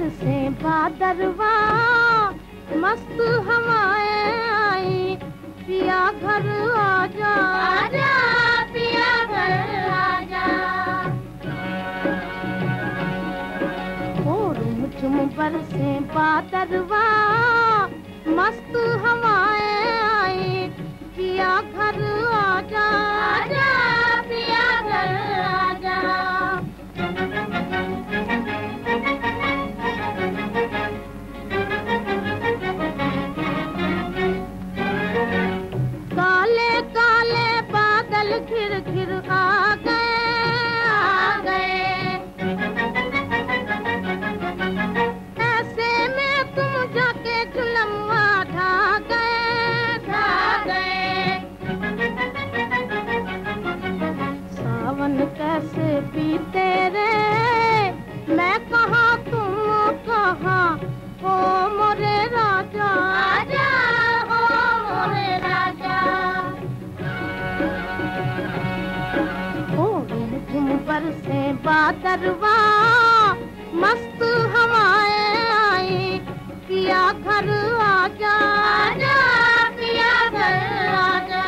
बरसे बादरवा, मस्त हवाएं आई, पिया घर आजा, आजा पिया घर आजा। ओ झुम बरसे बादरवा, मस्त हवाएं आई, पिया घर आजा, आजा पिया घर आजा। काले काले बादल घिर घिर आ गए, ऐसे में तुम जाके झुलमवा ढा गए। सावन कैसे बीते रे, मैं कहाँ तुम कहाँ, ओ मोरे राजा, आजा ओ मोरे राजा। ओ झुम बरसे बादरवा, मस्त हवाएं आई, पिया घर आजा, आजा पिया घर आजा।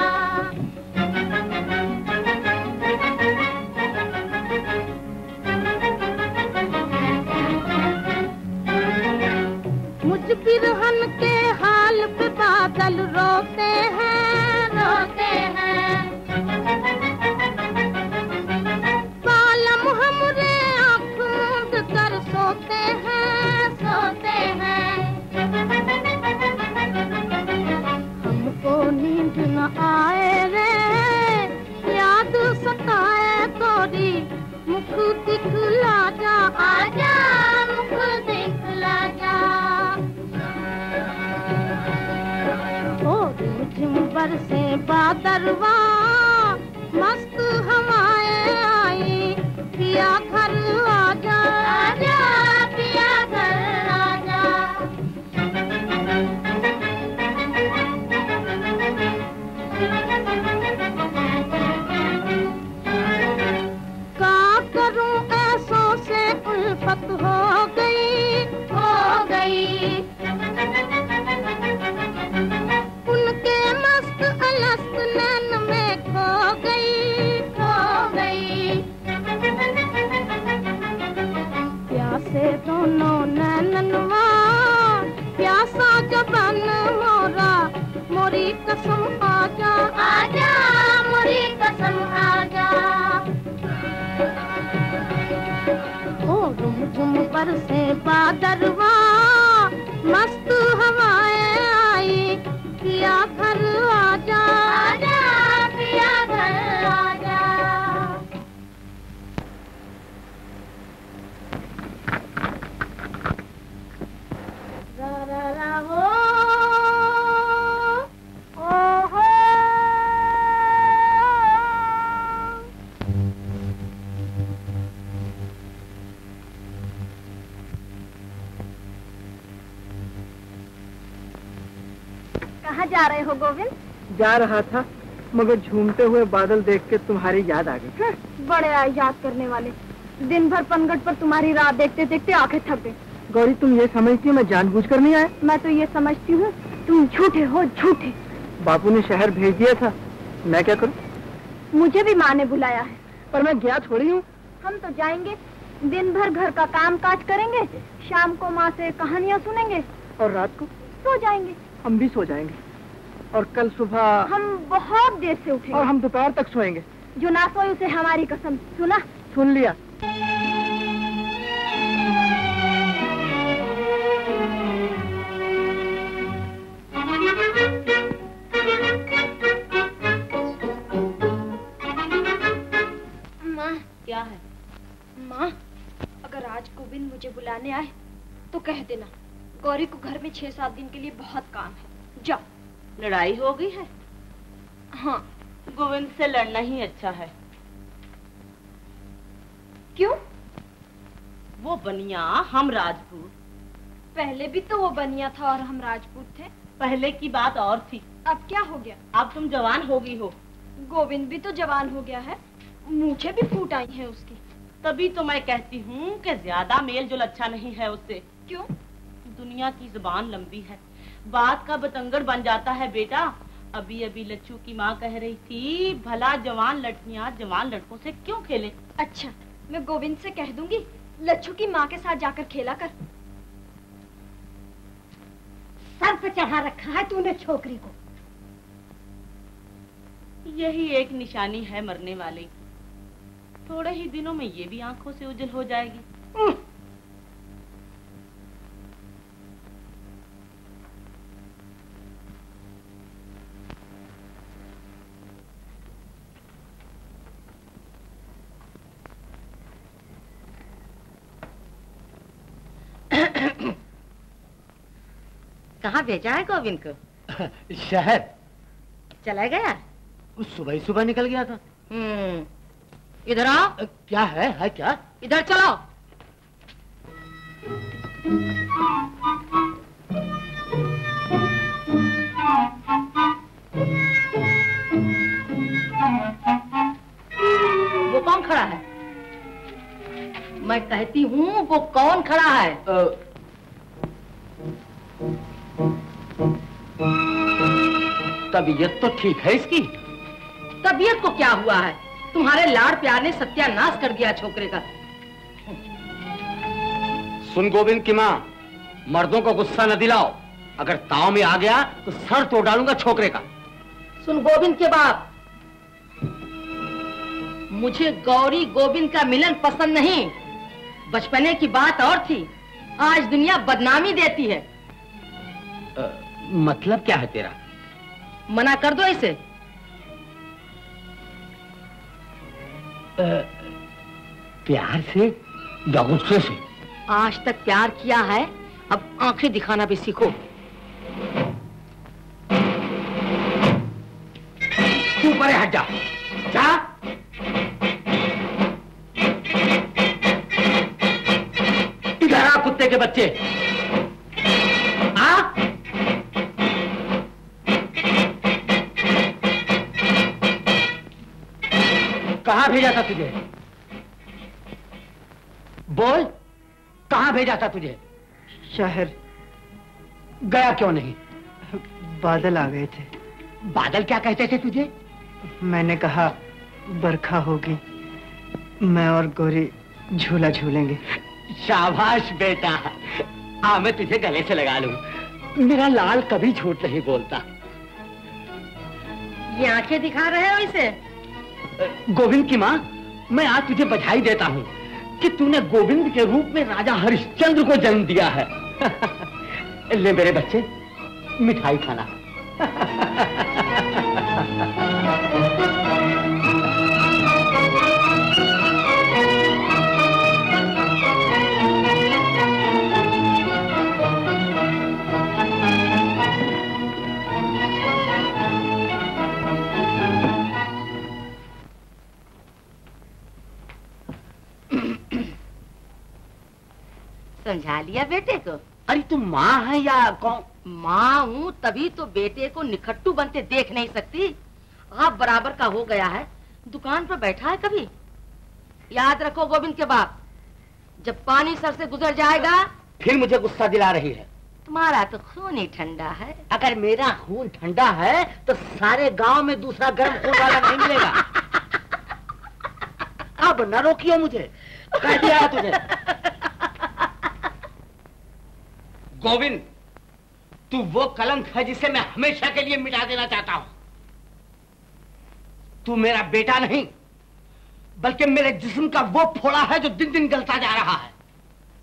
मुझ बिरहन के हाल पे बादल रोते हैं, रोते हैं। बालम हमरे आँख मूंद कर सोते हैं, सोते हैं। हमको नींद न आए रे, याद सताए तोरी, मुख दिखला जा, आजा मुख दिखला जा। ओ झुम बरसे बादरवा, मस्त हवाएं आई, पिया घर आजा, आजा पिया घर आजा। क्या करूं ऐसों से उल्फत हो गई, हो गई। उनके मस्त अलस्त नैन में खो गई, खो गई। प्यासे दोनों नैननवा, प्यासा जबन मोरा, मोरी कसम आजा, आजा मोरी कसम आजा। ओ झुम बरसे बादरवा, मस्त हवाएं आई, पिया घर आजा, आजा पिया घर आजा। रा रा रा हो, ओ हो। कहाँ जा रहे हो गोविंद? जा रहा था, मगर झूमते हुए बादल देख के तुम्हारी याद आ गई। बड़े याद करने वाले, दिन भर पनघट पर तुम्हारी राह देखते देखते आंखें थक गई। गौरी, तुम ये समझती हो मैं जानबूझकर नहीं आया? मैं तो ये समझती हूँ तुम झूठे हो, झूठे। बापू ने शहर भेज दिया था, मैं क्या करूँ? मुझे भी माँ ने बुलाया है। पर मैं गया थोड़ी हूँ। हम तो जाएंगे, दिन भर घर का काम काज करेंगे, शाम को माँ से कहानियाँ सुनेंगे, और रात को सो जाएंगे। हम भी सो जाएंगे, और कल सुबह हम बहुत देर से उठेंगे, और हम दोपहर तक सोएंगे। जो ना सोए उसे हमारी कसम। सुना? सुन लिया। माँ, क्या है? माँ, अगर आज गोविंद मुझे बुलाने आए तो कह देना गौरी को घर में 6-7 दिन के लिए बहुत काम है। जाओ। लड़ाई हो गई है? हाँ। गोविंद से लड़ना ही अच्छा है। क्यों? वो बनिया, हम राजपूत। पहले भी तो वो बनिया था और हम राजपूत थे। पहले की बात और थी। अब क्या हो गया? अब तुम जवान हो गई हो। गोविंद भी तो जवान हो गया है, मूछें भी फूट आई हैं उसकी। तभी तो मैं कहती हूँ कि ज्यादा मेल जोल अच्छा नहीं है उससे। क्यों? दुनिया की जुबान लंबी है, बात का बतंगड़ बन जाता है बेटा। अभी अभी लच्छू की माँ कह रही थी भला जवान लड़कियाँ जवान लड़कों से क्यों खेले। अच्छा, मैं गोविंद से कह दूंगी लच्छू की माँ के साथ जाकर खेला कर। सर पे चढ़ा रखा है तूने छोकरी को। यही एक निशानी है मरने वाले की। थोड़े ही दिनों में ये भी आंखों से उजल हो जाएगी। कहाँ भेजा है गोविंद को? शहर चला गया? सुबह ही सुबह निकल गया था। इधर आओ। क्या है क्या? इधर चलो। वो कौन खड़ा है? मैं कहती हूँ वो कौन खड़ा है? तबीयत तो ठीक है इसकी। तबीयत को क्या हुआ है? तुम्हारे लाड़ प्यार ने सत्यानाश कर दिया छोकरे का। सुन गोविंद की माँ, मर्दों को गुस्सा न दिलाओ। अगर ताव में आ गया तो सर तोड़ डालूंगा छोकरे का। सुन गोविंद के बाप, मुझे गौरी गोविंद का मिलन पसंद नहीं। बचपने की बात और थी, आज दुनिया बदनामी देती है। मतलब क्या है तेरा? मना कर दो इसे। प्यार से या गुस्से से? आज तक प्यार किया है, अब आंखें दिखाना भी सीखो। तू परे हट जा। जा। इधर आ कुत्ते के बच्चे। आ। कहाँ भेजा था तुझे? बोल, कहाँ भेजा था तुझे? शहर। गया क्यों नहीं? बादल आ गए थे। बादल क्या कहते थे तुझे? मैंने कहा बरखा होगी, मैं और गौरी झूला झूलेंगे। शाबाश बेटा, आ मैं तुझे गले से लगा लूं। मेरा लाल कभी झूठ नहीं बोलता। ये आंखें दिखा रहे हो इसे? गोविंद की माँ, मैं आज तुझे बधाई देता हूँ कि तूने गोविंद के रूप में राजा हरिश्चंद्र को जन्म दिया है। ले मेरे बच्चे, मिठाई खाना। समझा लिया बेटे को? अरे तुम माँ है या कौन? माँ हूँ, तभी तो बेटे को निखट्टू बनते देख नहीं सकती। आप बराबर का हो गया है, दुकान पर बैठा है कभी। याद रखो गोविंद के बाप, जब पानी सर से गुजर जाएगा। फिर मुझे गुस्सा दिला रही है। तुम्हारा तो खून ही ठंडा है। अगर मेरा खून ठंडा है तो सारे गांव में दूसरा गर्म खून वाला नहीं मिलेगा। अब न रोकियो मुझे, कह दिया है तुझे। गोविंद, तू वो कलंक है जिसे मैं हमेशा के लिए मिटा देना चाहता हूं। तू मेरा बेटा नहीं, बल्कि मेरे जिस्म का वो फोड़ा है जो दिन दिन गलता जा रहा है।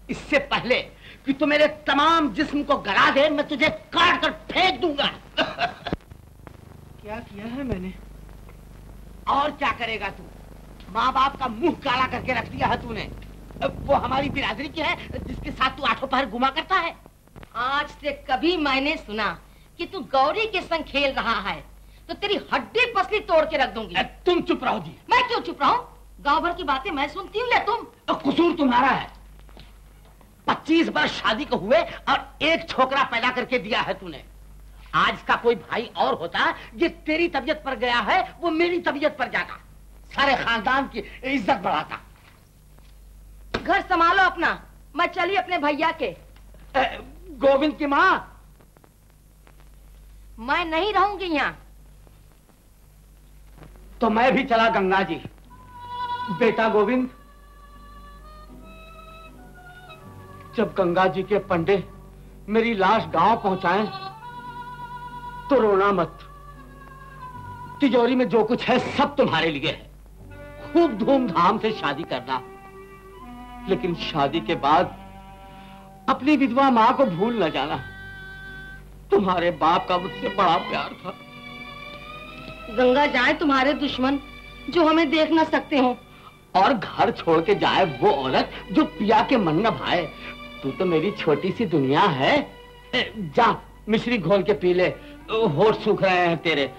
इससे पहले कि तू मेरे तमाम जिस्म को गला दे, मैं तुझे काट कर फेंक दूंगा। क्या किया है मैंने? और क्या करेगा तू? माँ बाप का मुंह काला करके रख दिया है तूने। वो हमारी बिरादरी की है जिसके साथ तू आठों पहर घुमा करता है। आज से कभी मैंने सुना कि तू गौरी के संग खेल रहा है तो तेरी हड्डी पसली तोड़ के रख दूंगी। तुम चुप रहो जी। मैं क्यों चुप रहूं? गांव भर की बातें मैं सुनती हूँ या तुम? कसूर तुम्हारा है। 25 वर्ष शादी को हुए और एक छोकरा पैदा करके दिया है तूने। आज का कोई भाई और होता, ये तेरी तबीयत पर गया है, वो मेरी तबीयत पर जाता, सारे खानदान की इज्जत बढ़ाता। घर संभालो अपना, मैं चली अपने भैया के। गोविंद की माँ। मैं नहीं रहूंगी यहाँ। तो मैं भी चला गंगा जी। बेटा गोविंद, जब गंगा जी के पंडे मेरी लाश गांव पहुंचाएं तो रोना मत। तिजोरी में जो कुछ है सब तुम्हारे लिए है। खूब धूमधाम से शादी करना, लेकिन शादी के बाद अपनी विधवा मां को भूल न जाना। तुम्हारे बाप का मुझसे बड़ा प्यार था। गंगा जाए तुम्हारे दुश्मन जो हमें देख न सकते हो, और घर छोड़ के जाए वो औरत जो पिया के मन न भाए। तू तो मेरी छोटी सी दुनिया है। जा मिश्री घोल के पी ले, होठ सूख रहे हैं तेरे।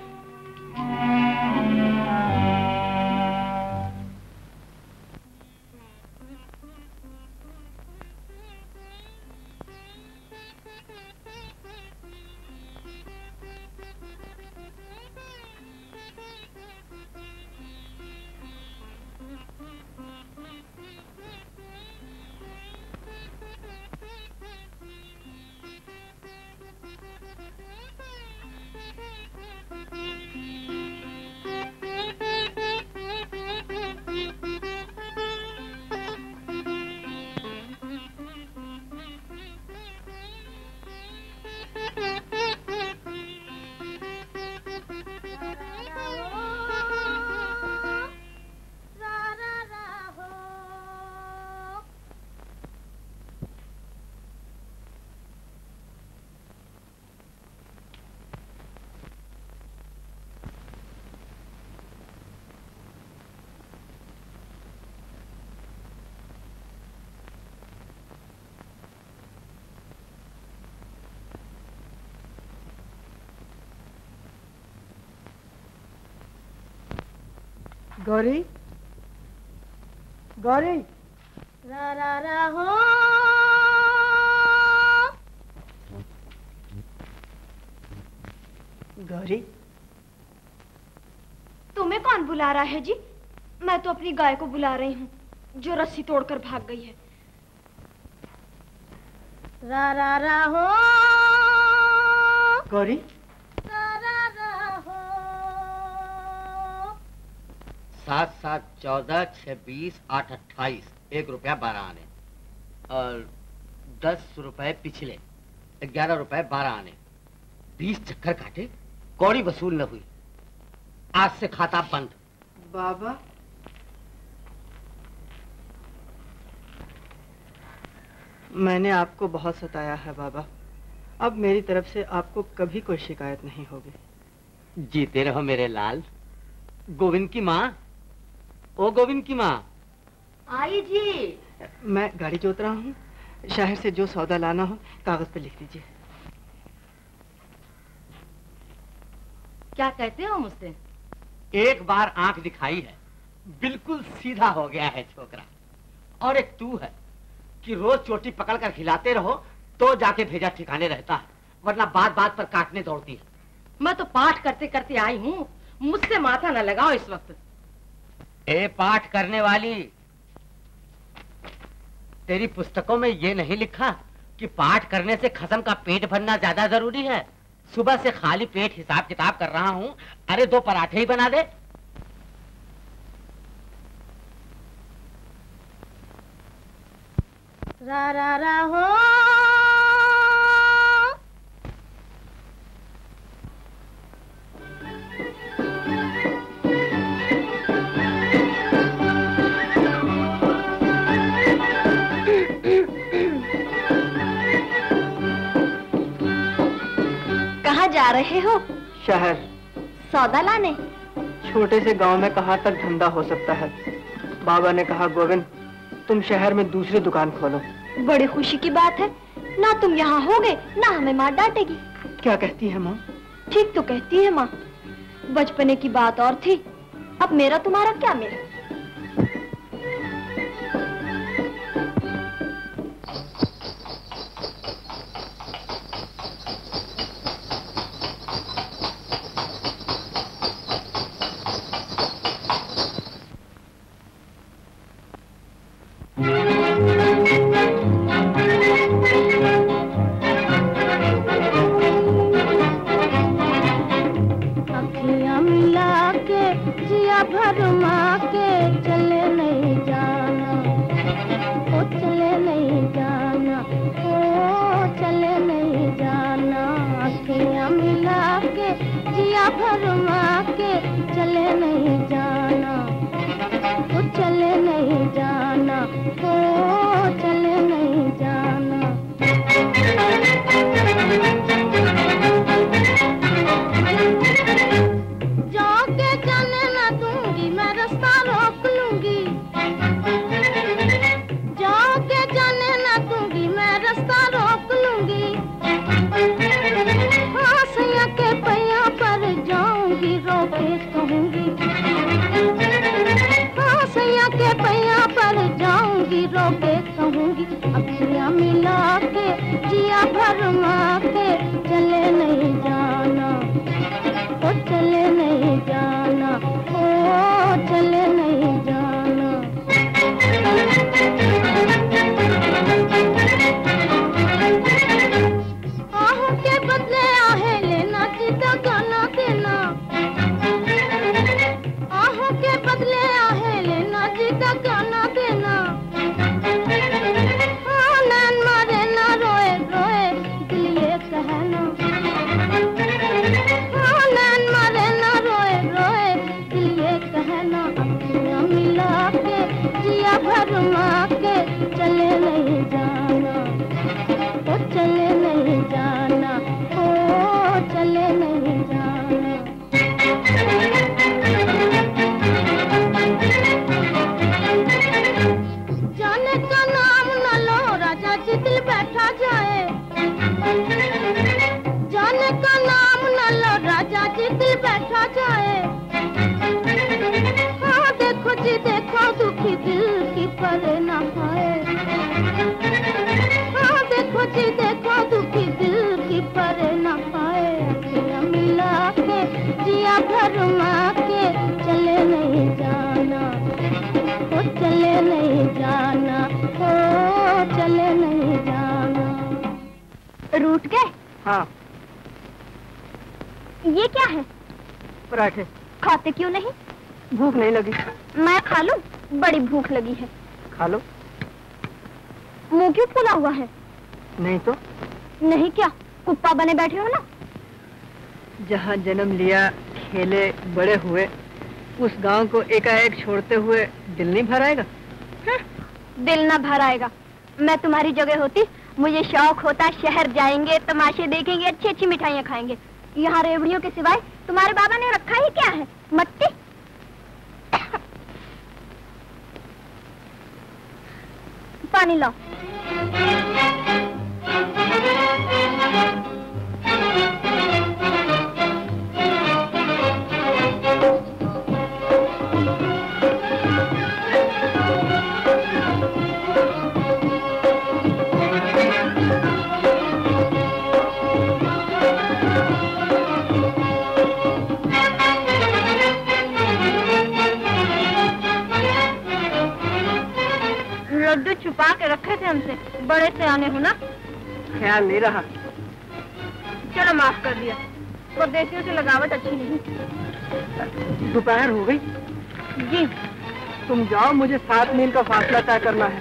गौरी, गौरी, रा रा रा हो। गौरी, तुम्हें कौन बुला रहा है जी? मैं तो अपनी गाय को बुला रही हूँ जो रस्सी तोड़कर भाग गई है। रा रा रा हो। गौरी, 7 7 14 6 20 8 28 1 रुपया 12 आने, और 10 रुपए पिछले 11 रुपए 12 आने। 20 चक्कर काटे, कौड़ी वसूल न हुई। आज से खाता बंद। बाबा, मैंने आपको बहुत सताया है बाबा। अब मेरी तरफ से आपको कभी कोई शिकायत नहीं होगी। जीते रहो मेरे लाल। गोविंद की माँ, ओ गोविंद की माँ। आई जी। मैं गाड़ी जोत रहा हूँ। शहर से जो सौदा लाना हो कागज पे लिख दीजिए। क्या कहते हो मुझसे? एक बार आंख दिखाई है, बिल्कुल सीधा हो गया है छोकरा। और एक तू है कि रोज चोटी पकड़कर खिलाते रहो तो जाके भेजा ठिकाने रहता है, वरना बात बात पर काटने दौड़ती है। मैं तो पाठ करते करते आई हूँ, मुझसे माथा न लगाओ इस वक्त। ए पाठ करने वाली, तेरी पुस्तकों में ये नहीं लिखा कि पाठ करने से खसम का पेट भरना ज्यादा जरूरी है? सुबह से खाली पेट हिसाब किताब कर रहा हूँ। अरे 2 पराठे ही बना दे। रा रा रा हो। कहाँ जा रहे हो? शहर। सौदा लाने? छोटे से गांव में कहाँ तक धंधा हो सकता है। बाबा ने कहा गोविंद तुम शहर में दूसरी दुकान खोलो। बड़ी खुशी की बात है। ना तुम यहाँ होगे ना हमें माँ डांटेगी। क्या कहती है माँ? ठीक तो कहती है माँ। बचपने की बात और थी, अब मेरा तुम्हारा क्या मेल। भरमा के चले नहीं जाना, वो चले नहीं जाना, वो चले नहीं जाना। जाके जाने ना दूंगी, मैं रास्ता रोक लूंगी। जाके जाने ना दूंगी, मैं रास्ता रोक लूंगी। हाँ सैया के पैया पर जाऊंगी, रोके कहूंगी। हाँ सैया के पैया पर जाऊंगी, रोके कहूंगी। अखियां मिला के जिया भरमा के चले नहीं जाना, ओ चले नहीं जाना, ओ चले नहीं जाना। आहों के बदले आहे लेना, जिदा गाना देना। आहों के बदले आहे लेना, जिदा गाना देना। हाँ नैन मारे ना रोए रोए, दिल ये कहना। हाँ नैन मारे ना रोए रोए, दिल ये कहना। अखियां मिला के जिया भरमा के चले नहीं जाना, ओ चले नहीं जाना, ओ चले नहीं जाना। जाने का नाम न लो राजा जी, दिल बैठा जाए। जाने का नाम न लो राजा जी, दिल बैठा जाए। हाँ देखो जी देखो, दुखी दिल की पर न पाए। हाँ देखो जी देखो, दुखी दिल की पर न पाए। अखियां मिला के जिया भरमा के चले नहीं जाना, ओ चले नहीं जाना, ओ चले नहीं जाना। रूठ गए? हाँ। ये क्या है? पराठे। खाते क्यों नहीं? भूख नहीं लगी। मैं खा लूं? बड़ी भूख लगी है। खा लो। मुंह क्यों फूला हुआ है? नहीं तो। नहीं क्या, कुप्पा बने बैठे हो ना? जहाँ जन्म लिया, खेले, बड़े हुए, उस गांव को एकाएक छोड़ते हुए दिल नहीं भर आएगा? दिल ना भर आएगा। मैं तुम्हारी जगह होती, मुझे शौक होता शहर जाएंगे, तमाशे देखेंगे, अच्छी अच्छी मिठाइयाँ खाएंगे। यहाँ रेवड़ियों के सिवाय तुम्हारे बाबा ने रखा ही क्या है? मट्टी। पानी लाओ। लड्डू छुपा के रखे थे हमसे, बड़े से आने हो ना? ख्याल नहीं रहा। चलो माफ कर दिया, परदेसियों से लगावट अच्छी नहीं। दोपहर हो गई। जी। तुम जाओ, मुझे 7 मील का फासला तय करना है।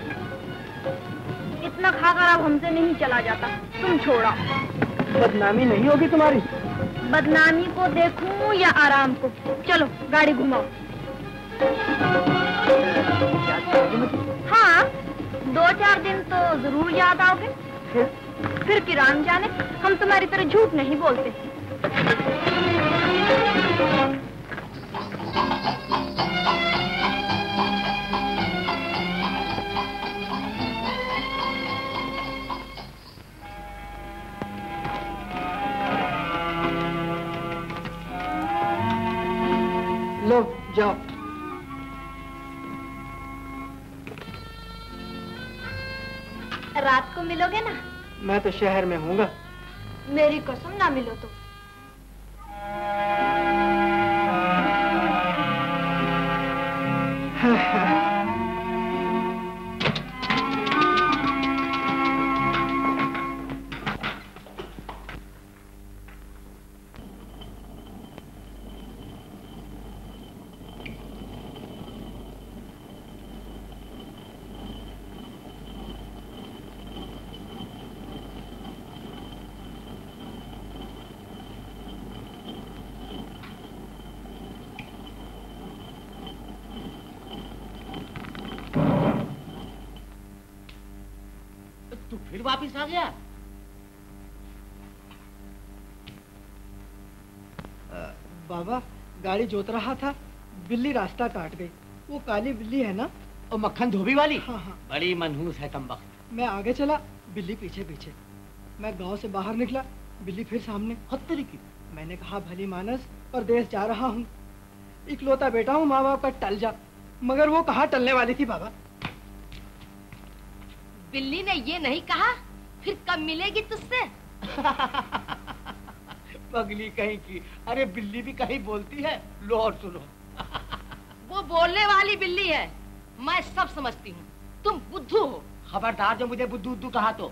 इतना खाकर अब हमसे नहीं चला जाता, तुम छोड़ो। बदनामी नहीं होगी तुम्हारी? बदनामी को देखूं या आराम को? चलो गाड़ी घुमाओ। हाँ, 2-4 दिन तो जरूर याद आओगे। फिर किरान जाने, हम तुम्हारी तरह झूठ नहीं बोलते। लो जाओ। रात को मिलोगे ना? मैं तो शहर में हूँगा। मेरी कसम ना मिलो तो। फिर वापिस आ गया? बाबा गाड़ी जोत रहा था, बिल्ली रास्ता काट गई। वो काली बिल्ली है ना, और मक्खन धोबी वाली? हाँ हाँ। बड़ी मनहूस है कम वक्त। मैं आगे चला, बिल्ली पीछे पीछे। मैं गांव से बाहर निकला, बिल्ली फिर सामने। हत्तरी की। मैंने कहा भली मानस, परदेश जा रहा हूँ, इकलौता बेटा हूँ, माँ बाप का टल जा। मगर वो कहाँ टलने वाली थी बाबा। बिल्ली ने ये नहीं कहा फिर कब मिलेगी तुझसे? पगली कहीं की। अरे बिल्ली भी कहीं बोलती है। लो और सुनो। वो बोलने वाली बिल्ली है, मैं सब समझती हूँ। तुम बुद्धू हो। खबरदार जो मुझे बुद्धू बुद्धू कहा तो।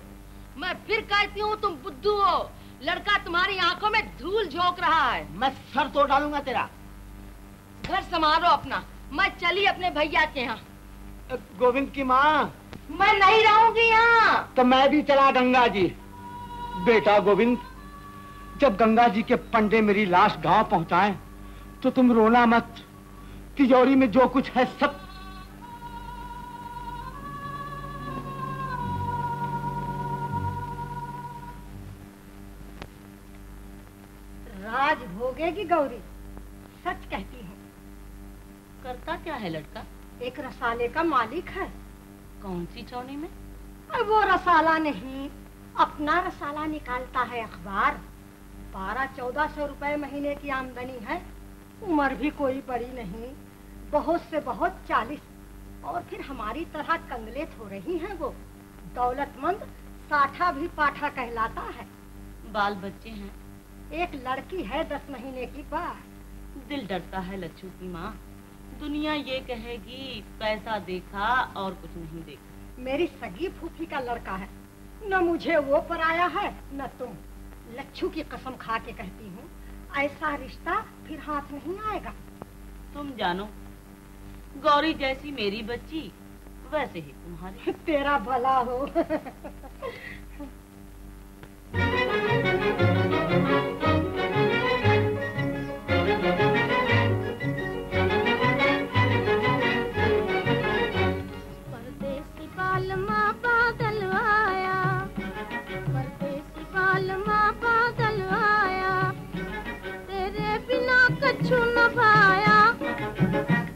मैं फिर कहती हूँ तुम बुद्धू हो। लड़का तुम्हारी आंखों में धूल झोंक रहा है। मैं सर तोड़ डालूंगा तेरा। घर संभालो अपना, मैं चली अपने भैया के यहाँ। गोविंद की माँ। मैं नहीं रहूंगी यहाँ। तो मैं भी चला गंगा जी। बेटा गोविंद, जब गंगा जी के पंडे मेरी लाश गांव पहुंचाएं, तो तुम रोना मत। तिजोरी में जो कुछ है सब। राज भोगेगी गौरी, सच कहती हूँ। करता क्या है लड़का? एक रसाले का मालिक है। कौन सी चौनी में? वो रसाला नहीं, अपना रसाला निकालता है अखबार। 1200-1400 रुपए महीने की आमदनी है। उम्र भी कोई बड़ी नहीं, बहुत से बहुत 40। और फिर हमारी तरह कंगले थोड़े ही हैं वो। दौलतमंद साठा भी पाठा कहलाता है। बाल बच्चे हैं? एक लड़की है 10 महीने की बात। दिल डरता है लच्छू की माँ। दुनिया ये कहेगी पैसा देखा और कुछ नहीं देखा। मेरी सगी फूफी का लड़का है, न मुझे वो पराया है न तुम। लच्छू की कसम खा के कहती हूँ, ऐसा रिश्ता फिर हाथ नहीं आएगा। तुम जानो, गौरी जैसी मेरी बच्ची वैसे ही तुम्हारी। तेरा भला हो। परदेसी बालमा बादल आया, परदेसी बालमा बादल आया, तेरे बिना कछु न भाया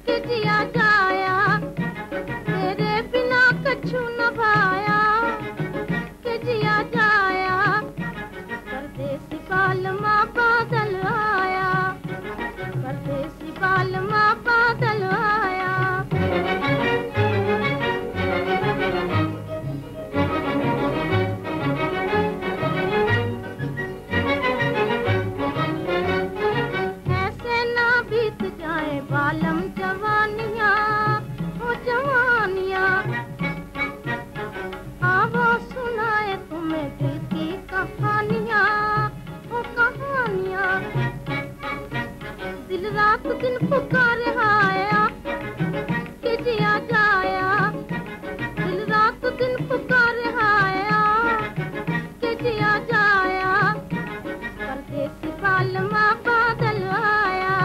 कि जिया जाया, तेरे बिना कछु न भाया कि जिया जाया। परदेसी बालमा बादल आया, परदेसी बालमा बादल आया। ऐसे ना बीत जाए बालम जवानियाँ, ओ जवानियाँ। आवो सुनाए तुम्हें दिल की कहानियाँ, ओ कहानियाँ। दिल रात दिन पुकारे आया कि जिया जाया, दिल रात दिन पुकारे आया कि जिया जाया। परदेसी बालमा बादल आया,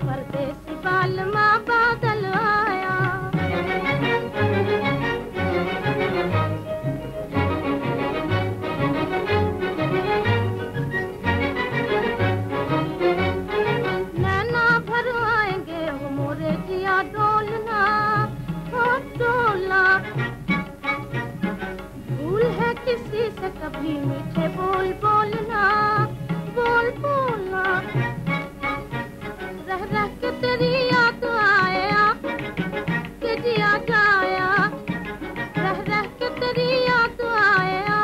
परदेसी बालमा बादल आया। नैना भर आएंगे वो मोरे जिया डोलना, ओ डोला। भूल है किसी से कभी मीठे बोल बोलना, बोल बोलना। रह रह के तेरी याद आया कि जिया जाया, रह रह के तेरी याद आया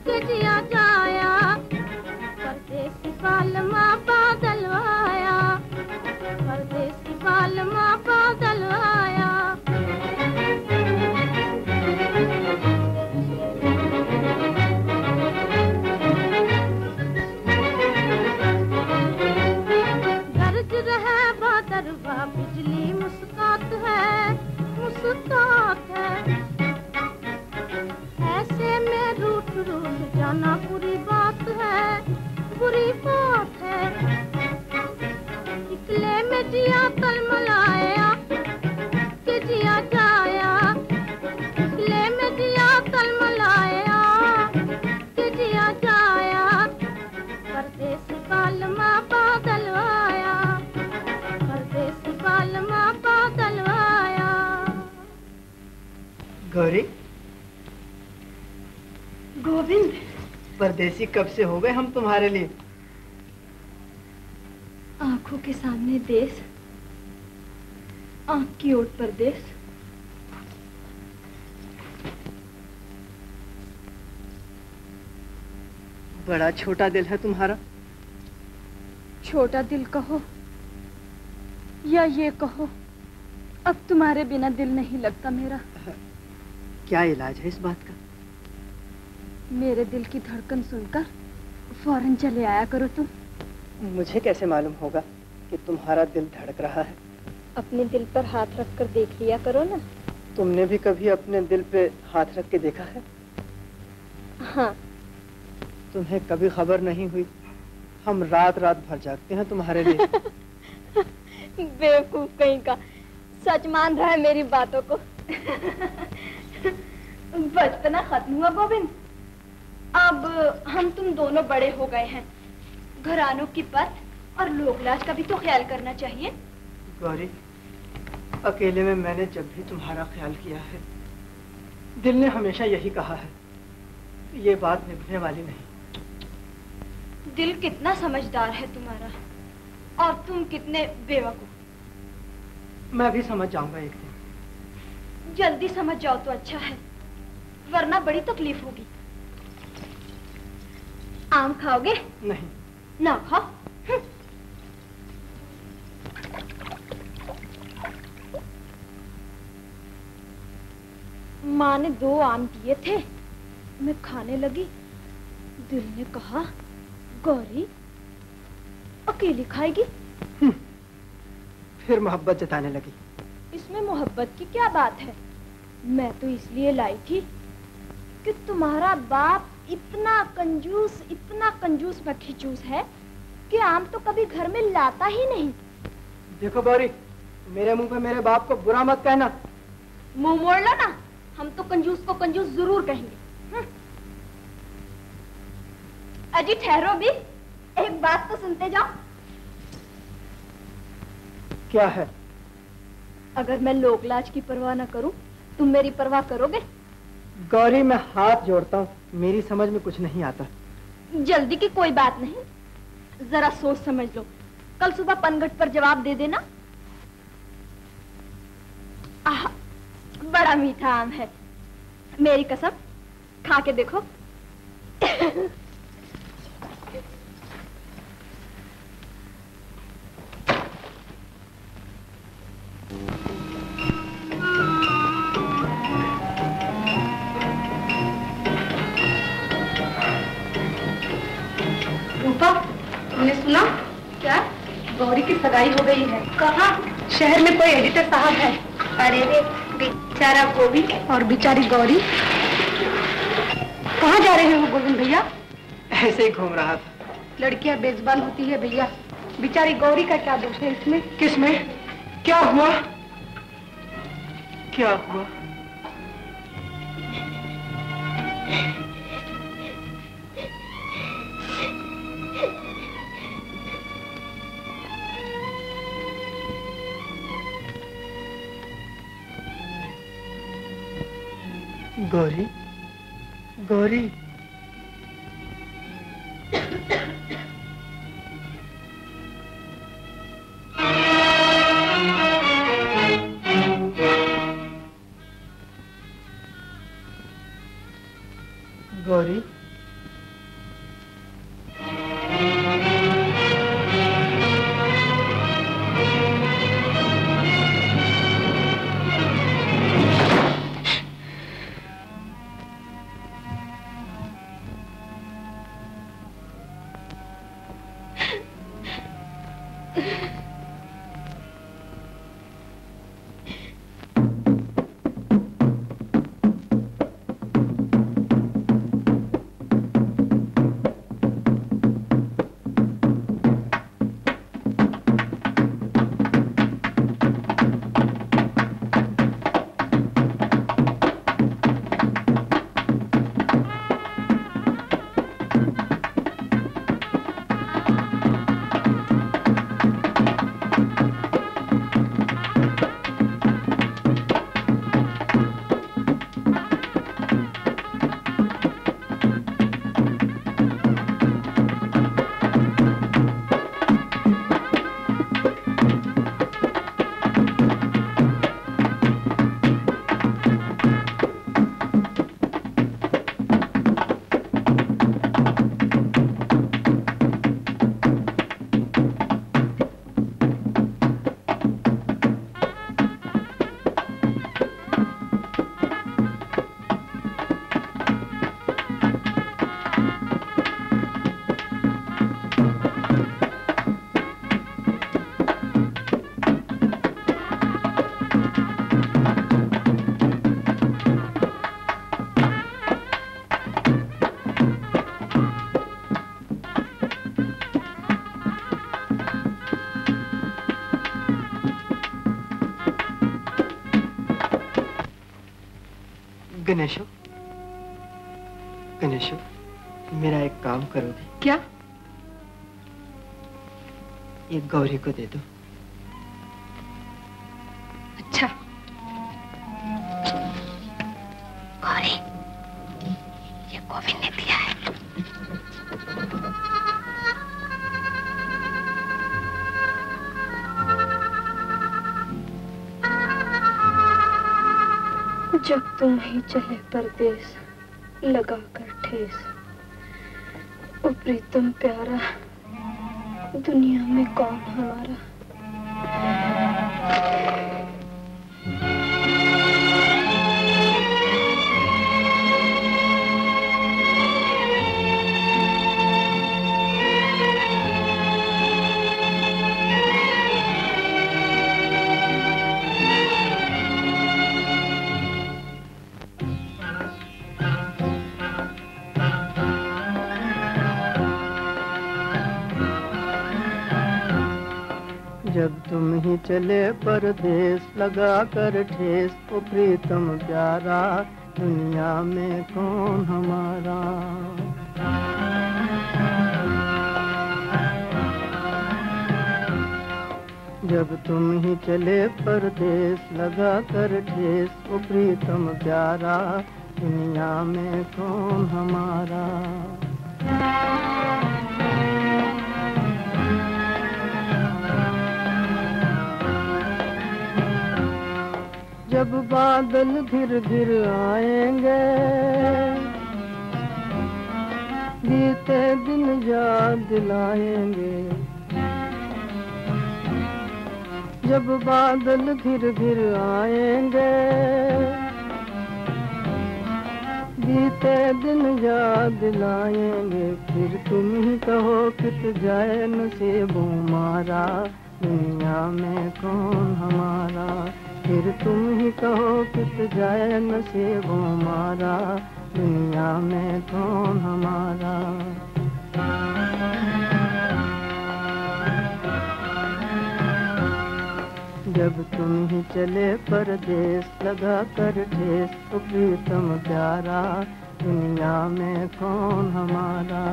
कि जिया जाया। परदेसी बालमा बादल आया, परदेसी बालमा बादल आया। गौरी, गोविंद, परदेसी कब से हो गए हम तुम्हारे लिए? आंखों के सामने देश, आंख की ओट परदेश। बड़ा छोटा दिल है तुम्हारा। छोटा दिल कहो या ये कहो, अब तुम्हारे बिना दिल नहीं लगता मेरा। क्या इलाज है इस बात का? मेरे दिल की धड़कन सुनकर फौरन चले आया करो तुम। मुझे कैसे मालूम होगा कि तुम्हारा दिल धड़क रहा है? अपने दिल पर हाथ रख कर देख लिया करो ना। तुमने भी कभी अपने दिल पे हाथ रख के देखा है? हाँ। तुम्हें कभी खबर नहीं हुई हम रात रात भर जागते हैं तुम्हारे लिए। बेवकूफ कहीं का, सच मान रहा है मेरी बातों को। बचपना खत्म हुआ गोविंद, अब हम तुम दोनों बड़े हो गए हैं। घरानों की पत और लोकलाज का भी तो ख्याल करना चाहिए। गौरी, अकेले में मैंने जब भी तुम्हारा ख्याल किया है, दिल ने हमेशा यही कहा है, ये बात निभने वाली नहीं। दिल कितना समझदार है तुम्हारा और तुम कितने बेवकूफ। मैं भी समझ जाऊंगा एक दिन। जल्दी समझ जाओ तो अच्छा है, वरना बड़ी तकलीफ होगी। आम खाओगे? नहीं। ना खाओ। माँ ने 2 आम दिए थे, मैं खाने लगी। दिल ने कहा, गौरी अकेली खाएगी? फिर मोहब्बत जताने लगी। इसमें मोहब्बत की क्या बात है? मैं तो इसलिए लाई थी कि तुम्हारा बाप इतना कंजूस व खिचूस है कि आम तो कभी घर में लाता ही नहीं। देखो गौरी, मेरे मुंह पे मेरे बाप को बुरा मत कहना। मुंह मोड़ लो ना, हम तो कंजूस को कंजूस जरूर कहेंगे। अजी ठहरो भी, एक बात तो सुनते जाओ। क्या है? अगर मैं लोकलाज की परवाह न करूं, तुम मेरी परवाह करोगे? गौरी, मैं हाथ जोड़ता हूँ, मेरी समझ में कुछ नहीं आता। जल्दी की कोई बात नहीं, जरा सोच समझ लो। कल सुबह पनघट पर जवाब दे देना। आह, बड़ा मीठा आम है, मेरी कसम, खा के देखो। तुमने सुना? क्या? गौरी की सगाई हो गई है। कहाँ? शहर में कोई एडिटर साहब है। अरे रे, बेचारा गोविंद और बेचारी गौरी। कहाँ जा रहे हैं वो गोविंद भैया? ऐसे ही घूम रहा था। लड़कियां बेजुबान होती है भैया, बेचारी गौरी का क्या दोष है इसमें? किसमें? क्या हुआ? क्या हुआ? गौरी, गौरी, गौरी, गणेशो, गणेशो, मेरा एक काम करोगी? क्या? एक गौरी को दे दो। अच्छा। गौरी, ये गोविंद ने दिया है। जब तुम ही चले परदेस लगा कर ठेस, ओ प्रीतम प्यारा दुनिया में कौन हमारा। जब तुम ही चले परदेस लगा कर ठेस, ओ प्रीतम प्यारा दुनिया में कौन हमारा। जब तुम ही चले परदेस लगा कर ठेस, ओ प्रीतम प्यारा दुनिया में कौन हमारा। जब बादल घिर घिर आएंगे, बीते दिन याद दिलाएंगे। जब बादल घिर घिर आएंगे, बीते दिन याद दिलाएंगे। फिर तुम ही कहो कित जाए नसीबों मारा, दुनिया में कौन हमारा। फिर तुम ही कहो कित जाए नसीबों मारा, दुनिया में कौन हमारा। जब तुम ही चले परदेस लगा कर ठेस, ओ प्रीतम प्यारा दुनिया में कौन हमारा।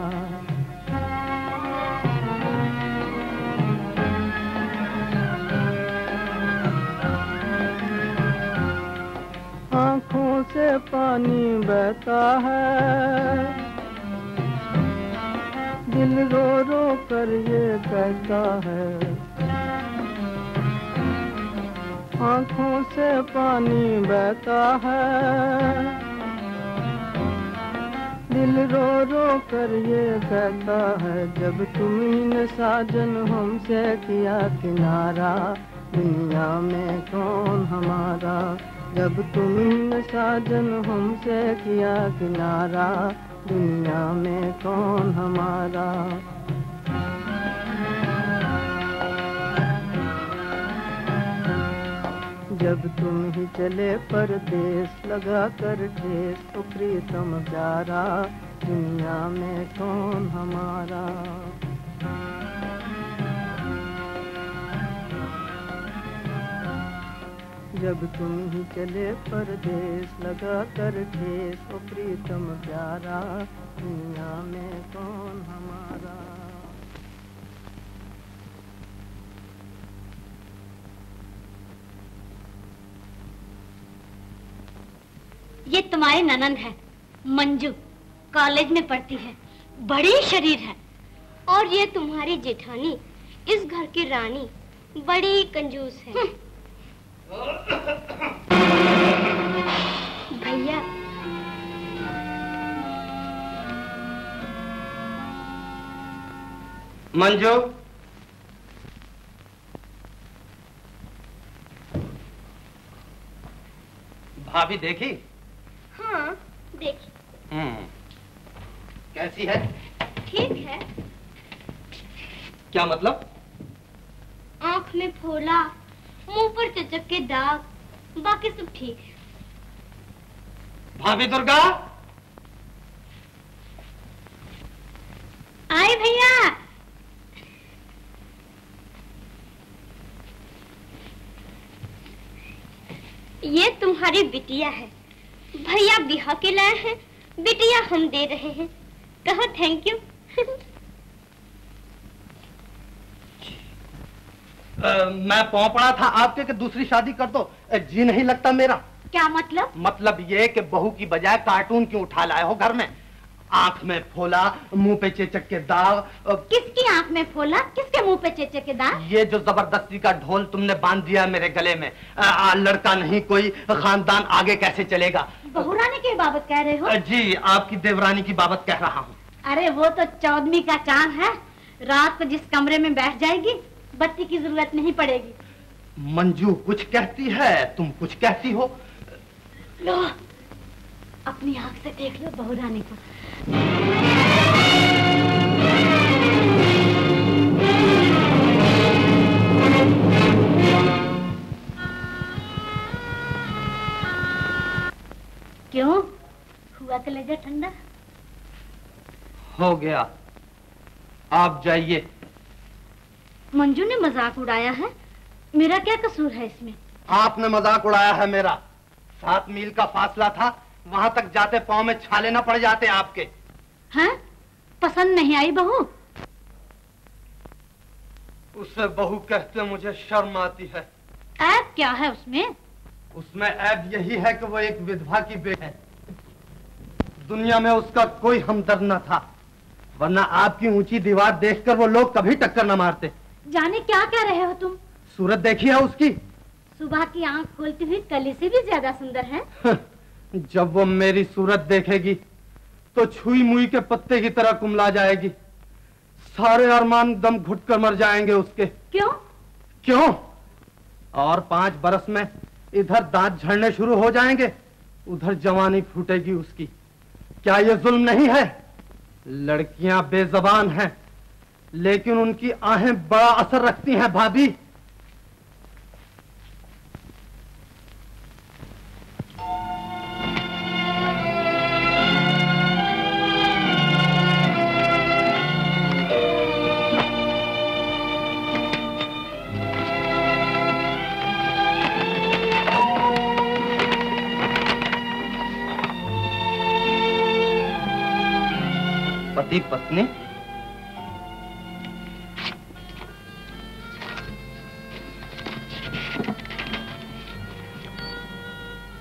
आँखों से पानी बहता है, दिल रो रो कर ये कहता है। आँखों से पानी बहता है, दिल रो रो कर ये कहता है। जब तुमने साजन हमसे किया किनारा, दुनिया में कौन हमारा। जब तुमने साजन हमसे किया किनारा, दुनिया में कौन हमारा। जब तुम ही चले परदेस लगा कर ठेस, ओ प्रीतम प्यारा दुनिया में कौन हमारा। जब तुम ही चले परदेस लगा कर ठेस, ओ प्रीतम प्यारा दुनिया में कौन हमारा। ये तुम्हारी ननंद है मंजू, कॉलेज में पढ़ती है, बड़ी शरीर है। और ये तुम्हारी जेठानी, इस घर की रानी, बड़ी कंजूस है। भैया मंजू, भाभी देखी? हाँ देखी। कैसी है? ठीक है। क्या मतलब? आँख में फोला, मुंह पर चचक के दाग, बाकी सब ठीक है। भाभी दुर्गा, आए भैया। ये तुम्हारी बिटिया है, भैया बिहा के लाए हैं, बिटिया हम दे रहे हैं। कहो थैंक यू। मैं पाँव पड़ा था आपके कि दूसरी शादी कर दो। जी नहीं लगता मेरा। क्या मतलब? मतलब ये कि बहू की बजाय कार्टून क्यों उठा लाए हो घर में? आंख में फोला, मुंह पे चेचक के दाग। किसकी आंख में फोला, किसके मुंह पे चेचक के दाग? ये जो जबरदस्ती का ढोल तुमने बांध दिया मेरे गले में। लड़का नहीं कोई, खानदान आगे कैसे चलेगा? बहुरानी की बाबत कह रहे हो? जी, आपकी देवरानी की बाबत कह रहा हूँ। अरे वो तो 14वीं का चांद है, रात को जिस कमरे में बैठ जाएगी बत्ती की जरूरत नहीं पड़ेगी। मंजू कुछ कहती है, तुम कुछ कहती हो। लो अपनी आंख से देख लो बहुरानी को। क्यों हुआ कलेजा ठंडा? हो गया, आप जाइए। मंजू ने मजाक उड़ाया है, मेरा क्या कसूर है इसमें? आपने मजाक उड़ाया है मेरा। 7 मील का फासला था, वहां तक जाते पांव में छाले न पड़ जाते आपके। हैं? पसंद नहीं आई बहू? उसे बहू कहते मुझे शर्म आती है। ऐब क्या है उसमें? उसमें ऐब यही है कि वो एक विधवा की बेटी है। दुनिया में उसका कोई हमदर्द न था, वरना आपकी ऊंची दीवार देखकर वो लोग कभी टक्कर न मारते। जाने क्या कह रहे हो तुम? सूरत देखी है उसकी? सुबह की आंख खोलती हुई कली से भी ज्यादा सुंदर है। जब वो मेरी सूरत देखेगी तो छुई मुई के पत्ते की तरह कुमला जाएगी। सारे अरमान दम घुट कर मर जाएंगे उसके। क्यों? क्यों? और 5 बरस में इधर दांत झड़ने शुरू हो जाएंगे, उधर जवानी फूटेगी उसकी। क्या ये जुल्म नहीं है? लड़कियां बेजबान हैं, लेकिन उनकी आहें बड़ा असर रखती हैं भाभी। पति पत्नी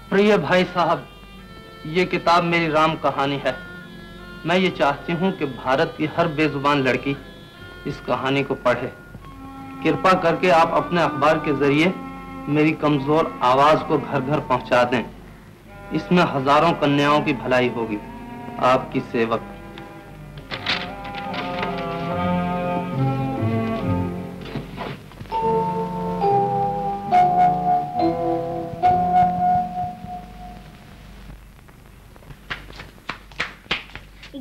प्रिय भाई साहब, ये किताब मेरी राम कहानी है। मैं ये चाहती हूँ कि भारत की हर बेजुबान लड़की इस कहानी को पढ़े। कृपा करके आप अपने अखबार के जरिए मेरी कमजोर आवाज को घर घर पहुंचा दें। इसमें हजारों कन्याओं की भलाई होगी। आपकी सेवक।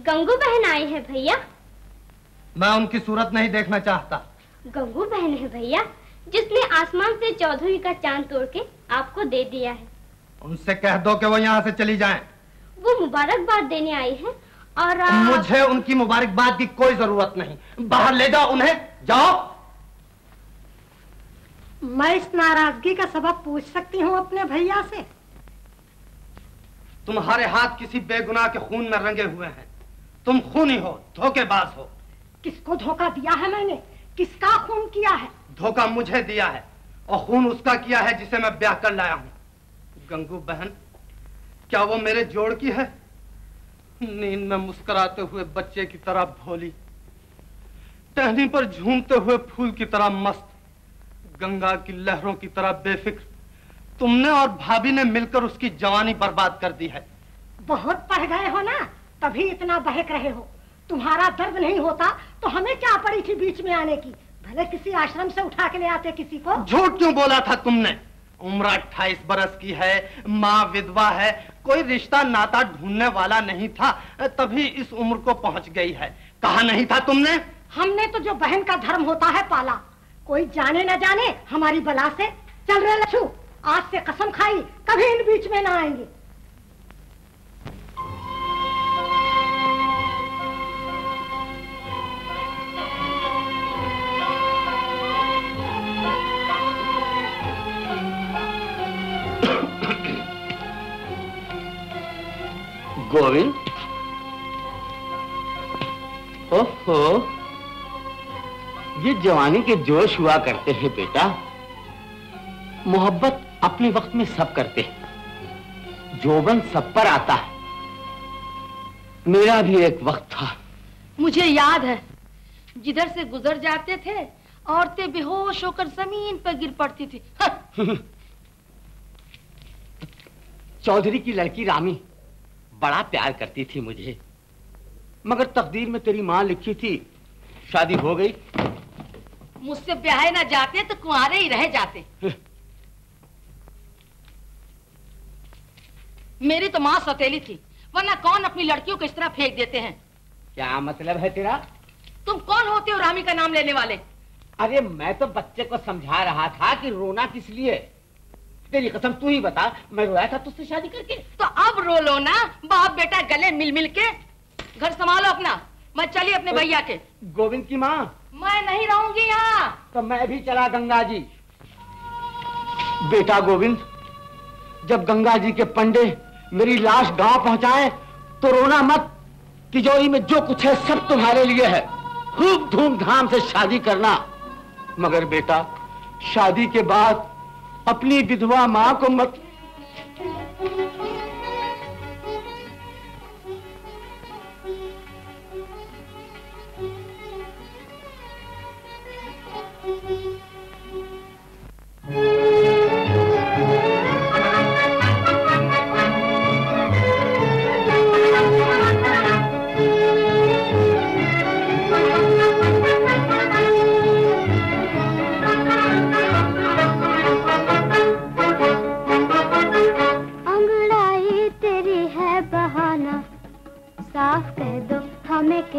गंगू बहन आई है भैया। मैं उनकी सूरत नहीं देखना चाहता। गंगू बहन है भैया, जिसने आसमान से 14वीं का चांद तोड़ के आपको दे दिया है। उनसे कह दो कि वो यहाँ से चली जाएं। वो मुबारकबाद देने आई है और मुझे उनकी मुबारकबाद की कोई जरूरत नहीं। बाहर ले जाओ उन्हें, जाओ। मैं इस नाराजगी का सबब पूछ सकती हूँ अपने भैया से? तुम्हारे हाथ किसी बेगुनाह के खून में रंगे हुए हैं। तुम खूनी हो, धोखेबाज हो। किसको धोखा दिया है मैंने? किसका खून किया है? धोखा मुझे दिया है और खून उसका किया है जिसे मैं ब्याह कर लाया हूँ। गंगू बहन, क्या वो मेरे जोड़ की है? नींद में मुस्कुराते हुए बच्चे की तरह भोली, टहनी पर झूमते हुए फूल की तरह मस्त, गंगा की लहरों की तरह बेफिक्र। तुमने और भाभी ने मिलकर उसकी जवानी बर्बाद कर दी है। बहुत पढ़ गए हो ना, तभी इतना बहक रहे हो। तुम्हारा दर्द नहीं होता तो हमें क्या पड़ी थी बीच में आने की? भले किसी आश्रम से उठा के ले आते किसी को। झूठ क्यों बोला था तुमने? उम्र 28 बरस की है, माँ विधवा है, कोई रिश्ता नाता ढूंढने वाला नहीं था, तभी इस उम्र को पहुंच गई है। कहा नहीं था तुमने? हमने तो जो बहन का धर्म होता है पाला। कोई जाने न जाने हमारी बला से। चल रहे लच्छू, आज से कसम खाई कभी इन बीच में ना आएंगे। गोविंद, ओहो, ये जवानी के जोश हुआ करते हैं बेटा। मोहब्बत अपने वक्त में सब करते हैं, जोबन सब पर आता है। मेरा भी एक वक्त था। मुझे याद है, जिधर से गुजर जाते थे औरतें बेहोश होकर जमीन पर गिर पड़ती थी। चौधरी की लड़की रामी बड़ा प्यार करती थी मुझे, मगर तकदीर में तेरी माँ लिखी थी, शादी हो गई। मुझसे ब्याहे ना जाते तो कुंवारे ही रह जाते। मेरी तो माँ सौतेली थी, वरना कौन अपनी लड़कियों को इस तरह फेंक देते हैं। क्या मतलब है तेरा? तुम कौन होते हो रामी का नाम लेने वाले? अरे मैं तो बच्चे को समझा रहा था कि रोना किस लिए। तेरी कसम तू ही बता, मैं रोया था तुझसे शादी करके? तो अब रो लो ना, बाप बेटा गले मिल मिल के। घर संभालो अपना, मैं चली अपने भैया के। गोविंद की माँ, मैं नहीं रहूंगी यहाँ। तो मैं भी चला गंगा जी। बेटा गोविंद, जब गंगा जी के पंडे मेरी लाश गांव पहुंचाए तो रोना मत। तिजोरी में जो कुछ है सब तुम्हारे लिए है। खूब धूमधाम से शादी करना, मगर बेटा शादी के बाद अपनी विधवा मां को मत।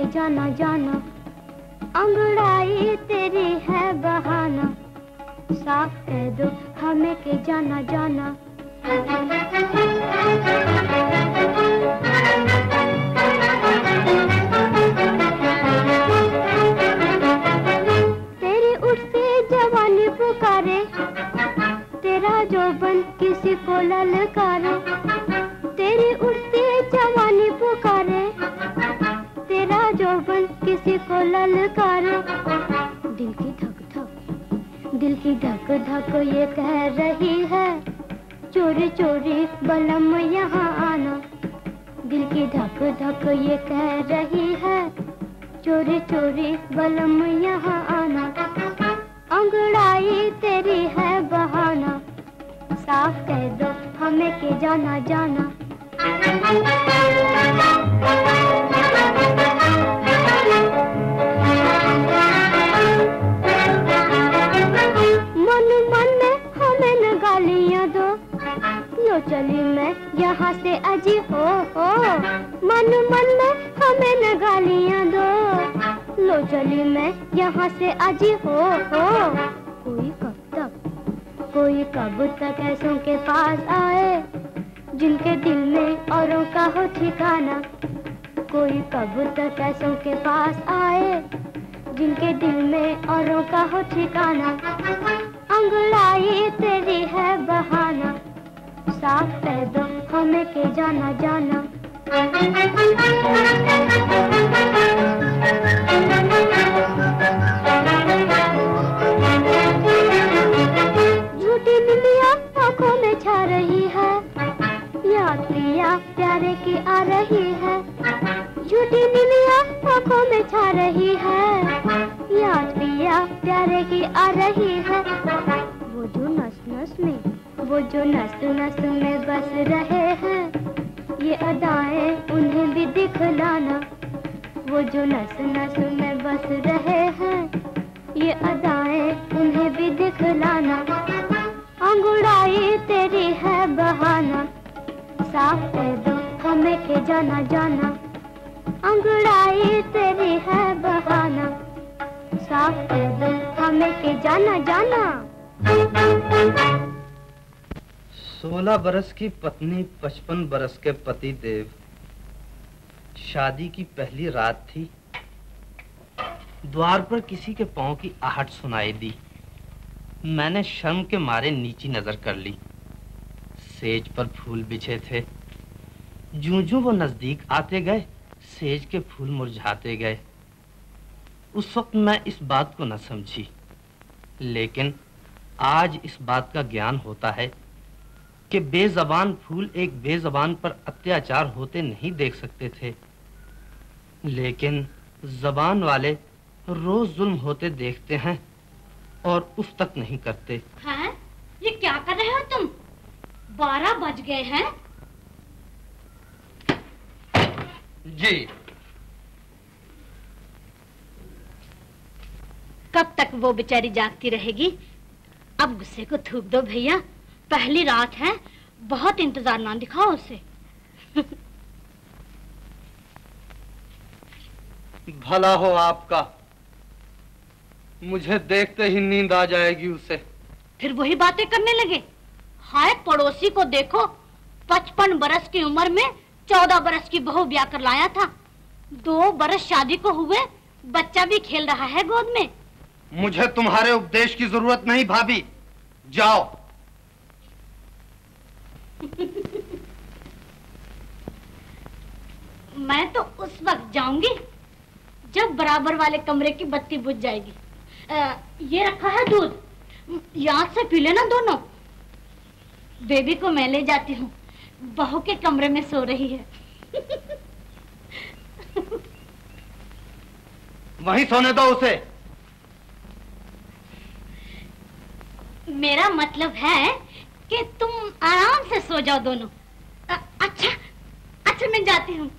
जाना जाना अंगड़ाई तेरी है बहाना, साफ कह दो हमें के जाना जाना। तेरी उठती जवानी पुकारे, तेरा जोबन किसी को ललकारे। तेरी उठती जवानी पुकारे, तेरा जोबन किसी को ललकारे। दिल की धक धक, दिल की धक धक ये कह रही है, चोरी चोरी बलम यहाँ आना। दिल की धक धक ये कह रही है, चोरी चोरी बलम यहाँ आना। अंगड़ाई तेरी है बहाना, साफ कह दो हमें के जाना जाना। मन मन में हमें न गालियां दो, लो चली मैं यहाँ से अजी हो। मन मन में हमें न गालियां दो, लो चली मैं यहाँ से अजी हो। कोई कब तक ऐसों के पास आए, जिनके दिल में औरों का हो ठिकाना। कोई कब तक ऐसों के पास आए, जिनके दिल में औरों का हो ठिकाना। अंगड़ाई तेरी है बहाना, साफ कह दो हमें के जाना जाना। झूठी बिंदिया आंखों में छा रही है, याद पिया प्यारे की आ रही है। झूठी बिंदिया आंखों में छा रही है, याद पिया प्यारे की आ रही है। वो जो नस नस में, वो जो नस नस में बस रहे हैं, ये अदाएं उन्हें भी दिखलाना। वो जो नस नस में बस रहे हैं, ये अदाएं उन्हें भी दिखलाना। अंगड़ाई तेरी है बहाना, साफ कह दो हमें के जाना जाना। अंगड़ाई तेरी है बहाना, साफ कह दो हमें के जाना जाना। 16 बरस की पत्नी 55 बरस के पति देव। शादी की पहली रात थी। द्वार पर किसी के पांव की आहट सुनाई दी। मैंने शर्म के मारे नीची नजर कर ली। सेज पर फूल बिछे थे। जूं-जूं वो नजदीक आते गए, सेज के फूल मुरझाते गए। उस वक्त मैं इस बात को न समझी, लेकिन आज इस बात का ज्ञान होता है कि बेजबान फूल एक बेजबान पर अत्याचार होते नहीं देख सकते थे, लेकिन जबान वाले रोज जुल्म होते देखते हैं और उस तक नहीं करते। हैं? ये क्या कर रहे हो तुम? 12 बज गए हैं। जी। कब तक वो बेचारी जागती रहेगी? अब गुस्से को थूक दो भैया, पहली रात है, बहुत इंतजार ना दिखाओ उसे। भला हो आपका, मुझे देखते ही नींद आ जाएगी उसे। फिर वही बातें करने लगे। हाय पड़ोसी को देखो, 55 बरस की उम्र में 14 बरस की बहू ब्याह कर लाया था। 2 बरस शादी को हुए, बच्चा भी खेल रहा है गोद में। मुझे तुम्हारे उपदेश की जरूरत नहीं भाभी, जाओ। मैं तो उस वक्त जाऊंगी जब बराबर वाले कमरे की बत्ती बुझ जाएगी। ये रखा है दूध, याद से पी लेना दोनों। बेबी को मैं ले जाती हूँ, बहू के कमरे में सो रही है। वहीं सोने दो उसे। मेरा मतलब है कि तुम आराम से सो जाओ दोनों। अच्छा मैं जाती हूँ।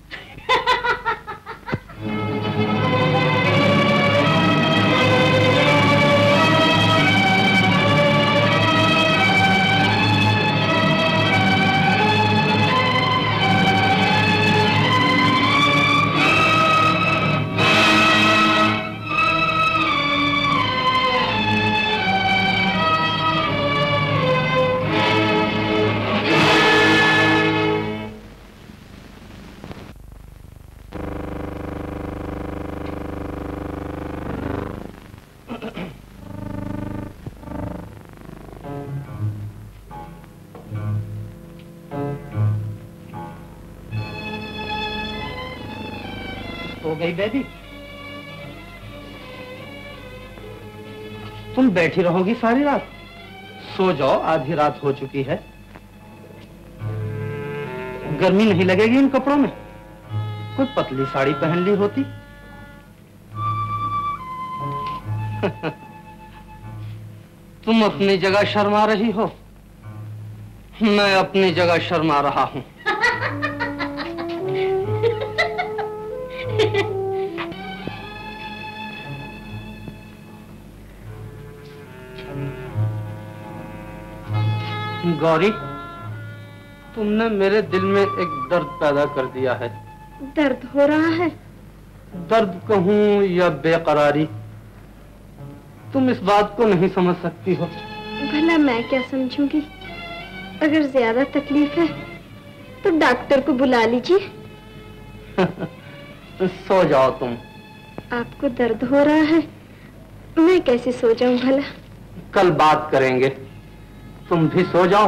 हो गई बेबी? तुम बैठी रहोगी सारी रात? सो जाओ, आधी रात हो चुकी है। गर्मी नहीं लगेगी इन कपड़ों में? कोई पतली साड़ी पहन ली होती। तुम अपनी जगह शर्मा रही हो, मैं अपनी जगह शर्मा रहा हूं। गौरी, तुमने मेरे दिल में एक दर्द पैदा कर दिया है। दर्द हो रहा है? दर्द कहूं या बेकरारी, तुम इस बात को नहीं समझ सकती हो। भला मैं क्या समझूंगी? अगर ज्यादा तकलीफ है तो डॉक्टर को बुला लीजिए। सो जाओ तुम। आपको दर्द हो रहा है, मैं कैसे सो जाऊं भला? कल बात करेंगे। तुम भी सो जाओ,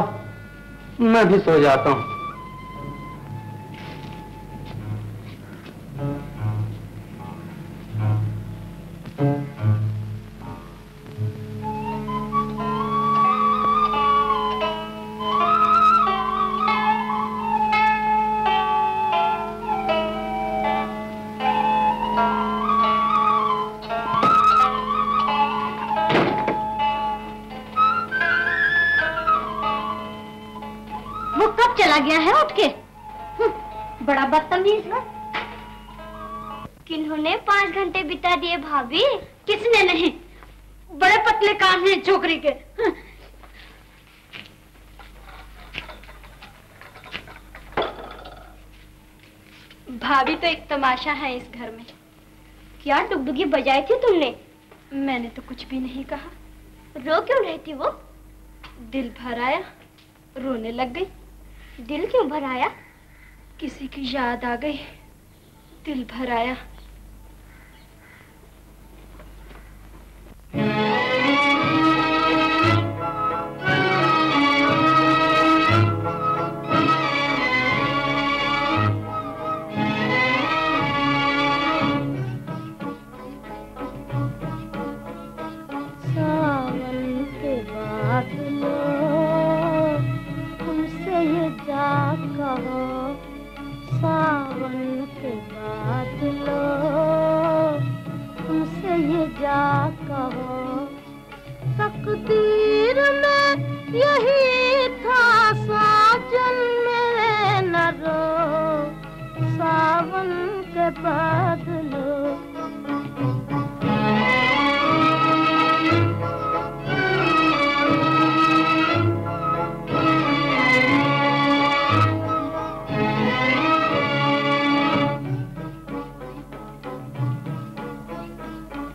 मैं भी सो जाता हूं। चला गया है उठ के। बड़ा बदतमीज है। किन्होंने 5 घंटे बिता दिए भाभी? किसने नहीं, बड़े पतले कान हैं छोकरी के। भाभी तो एक तमाशा है इस घर में। क्या डुगडुगी बजाई थी तुमने? मैंने तो कुछ भी नहीं कहा। रो क्यों रही थी वो? दिल भर आया, रोने लग गई। दिल क्यों भर आया? किसी की याद आ गई, दिल भर आया। तकदीर में यही था साजन मेरे न रो सावन के बादलों।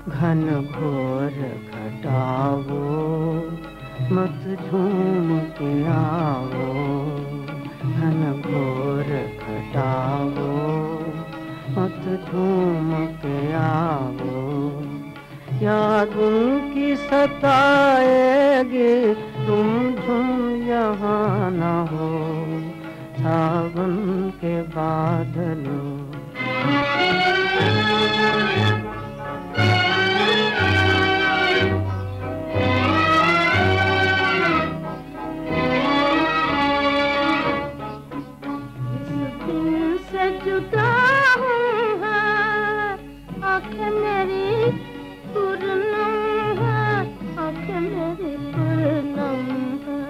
घन घोर घटाओ मत झूम के आओ, घन घोर घटाओ मत झूम के आओ। याद उनकी सताएगी तुम झूम यहाँ न हो सावन के बादलों। जुदा हूँ आँखें मेरी पूर्णम है, आँखें मेरी पूर्णम है।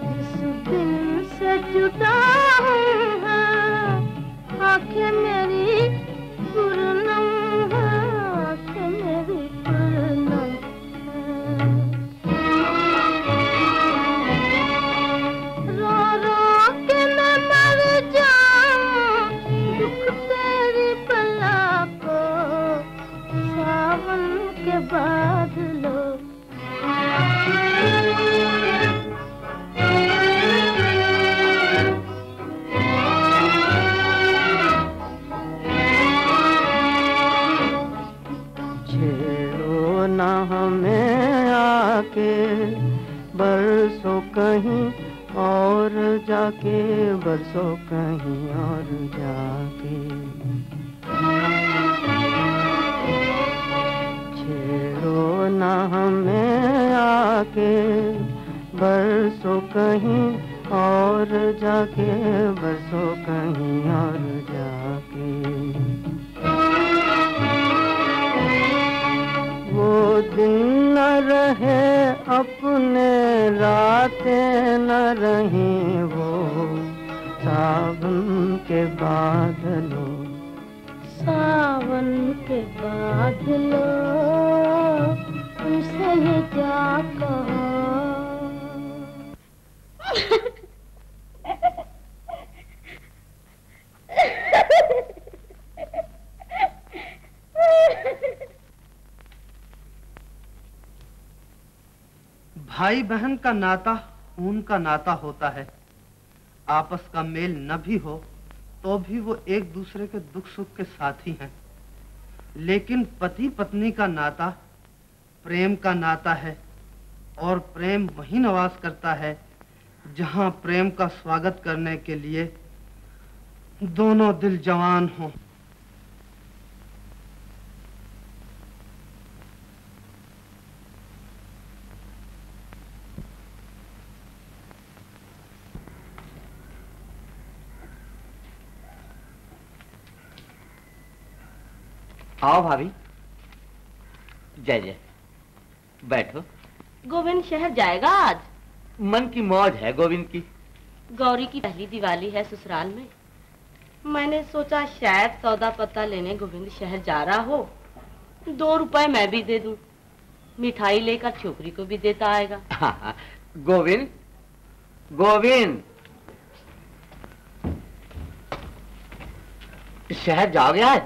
जिस दिन से जुदा हूँ आँखें मेरी पूर्णम है, आँखें मेरी पूर्णम है। बादलों छेड़ो न हमें आके बरसों कहीं और जाके, बरसों कहीं और जाके। छेड़ो न हमें आके बरसों कहीं और जाके, बरसों कहीं और जाके। वो दिन न रहे अपने रातें न रहीं वो सावन के बादलों। सावन के बादलों तुमसे ही क्या कहो। भाई बहन का नाता खून का नाता होता है। आपस का मेल न भी हो तो भी वो एक दूसरे के दुख सुख के साथी हैं। लेकिन पति पत्नी का नाता प्रेम का नाता है, और प्रेम वहीं निवास करता है जहां प्रेम का स्वागत करने के लिए दोनों दिल जवान हों। आओ भाभी। जय जय, बैठो। गोविंद शहर जाएगा आज? मन की मौज है गोविंद की। गौरी की पहली दिवाली है ससुराल में। मैंने सोचा शायद सौदा पत्ता लेने गोविंद शहर जा रहा हो, 2 रुपए मैं भी दे दूं, मिठाई लेकर छोकरी को भी देता आएगा। हाँ, गोविंद गोविंद शहर जाओगे आज?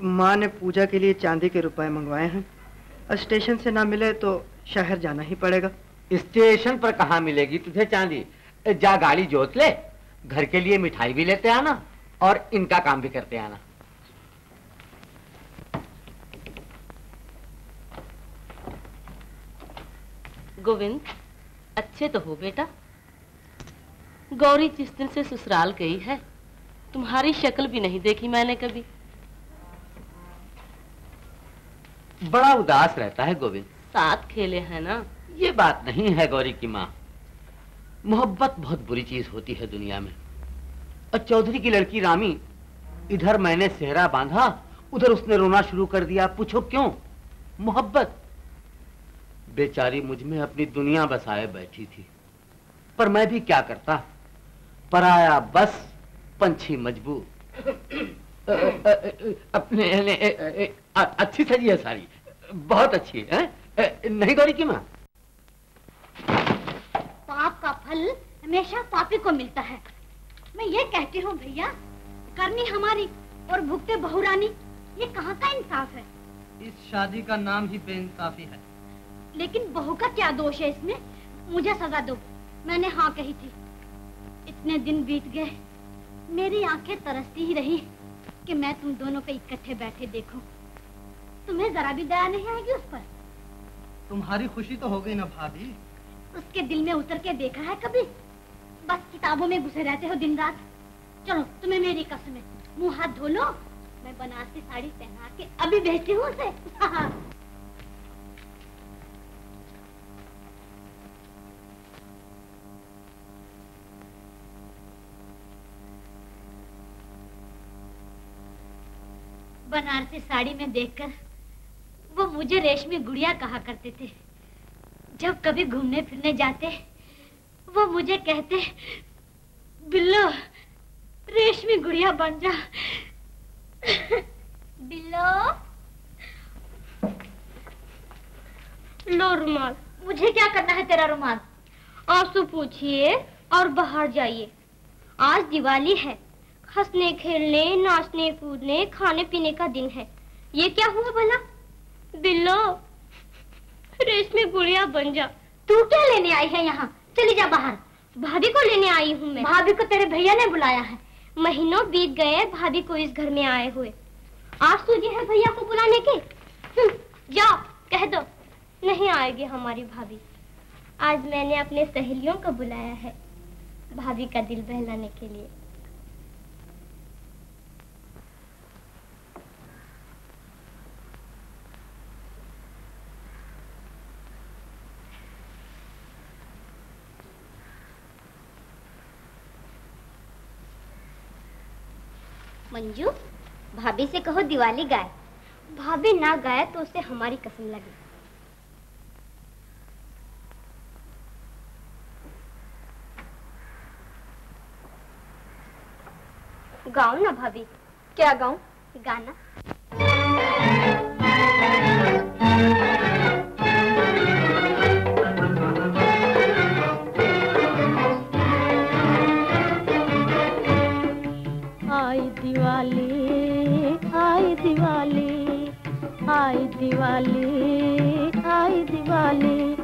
माँ ने पूजा के लिए चांदी के रुपए मंगवाए हैं। स्टेशन से ना मिले तो शहर जाना ही पड़ेगा। स्टेशन पर कहाँ मिलेगी तुझे चांदी? जा गाड़ी जोत ले, घर के लिए मिठाई भी लेते आना और इनका काम भी करते आना। गोविंद अच्छे तो हो बेटा। गौरी जिस दिन से ससुराल गई है तुम्हारी शक्ल भी नहीं देखी मैंने कभी। बड़ा उदास रहता है गोविंद। साथ खेले हैं ना। ये बात नहीं है गौरी की माँ, मोहब्बत बहुत बुरी चीज होती है दुनिया में। और चौधरी की लड़की रामी, इधर मैंने सेहरा बांधा, उधर उसने रोना शुरू कर दिया। पूछो क्यों? मोहब्बत। बेचारी मुझ में अपनी दुनिया बसाए बैठी थी, पर मैं भी क्या करता, पराया बस पंछी मजबूर। अपने अच्छी सजी है साड़ी, बहुत अच्छी है, नहीं गौरी की माँ? पाप का फल हमेशा पापी को मिलता है। मैं ये कहती हूँ भैया, करनी हमारी और भुगते बहुरानी, ये कहाँ का इंसाफ है? इस शादी का नाम ही बेइंसाफी है। लेकिन बहू का क्या दोष है इसमें? मुझे सजा दो, मैंने हाँ कही थी। इतने दिन बीत गए, मेरी आंखें तरसती ही रही कि मैं तुम दोनों को इकट्ठे बैठे देखूं। तुम्हें जरा भी दया नहीं आएगी उस पर? तुम्हारी खुशी तो हो गई ना भाभी। उसके दिल में उतर के देखा है कभी? बस किताबों में घुसे रहते हो दिन रात। चलो तुम्हें मेरी कसम है, मुंह हाथ धो लो, मैं बनारसी साड़ी पहना के अभी भेजती हूँ उसे। बनारसी साड़ी में देखकर वो मुझे रेशमी गुड़िया कहा करते थे। जब कभी घूमने फिरने जाते वो मुझे कहते, बिल्लो रेशमी गुड़िया बन जा। बिल्लो, लो रुमाल। मुझे क्या करना है तेरा रुमाल? आंसू पूछिए और बाहर जाइए। आज दिवाली है, हंसने खेलने नाचने कूदने खाने पीने का दिन है। ये क्या हुआ भला? बिल्लो रेशमी गुड़िया बन जा। तू क्या लेने आई है यहाँ? चली जा बाहर। भाभी को लेने आई हूँ मैं। भाभी को तेरे भैया ने बुलाया है। महीनों बीत गए भाभी को इस घर में आए हुए। आज सूझी है भैया को बुलाने की? जाओ कह दो नहीं आएगी हमारी भाभी। आज मैंने अपने सहेलियों को बुलाया है भाभी का दिल बहलाने के लिए। मंजू, भाभी से कहो दिवाली गाए। भाभी ना गाए तो उसे हमारी कसम लगे। गाओ ना भाभी। क्या गाऊं? गाना। आई दिवाली, आई दिवाली, आई दिवाली, आई दिवाली।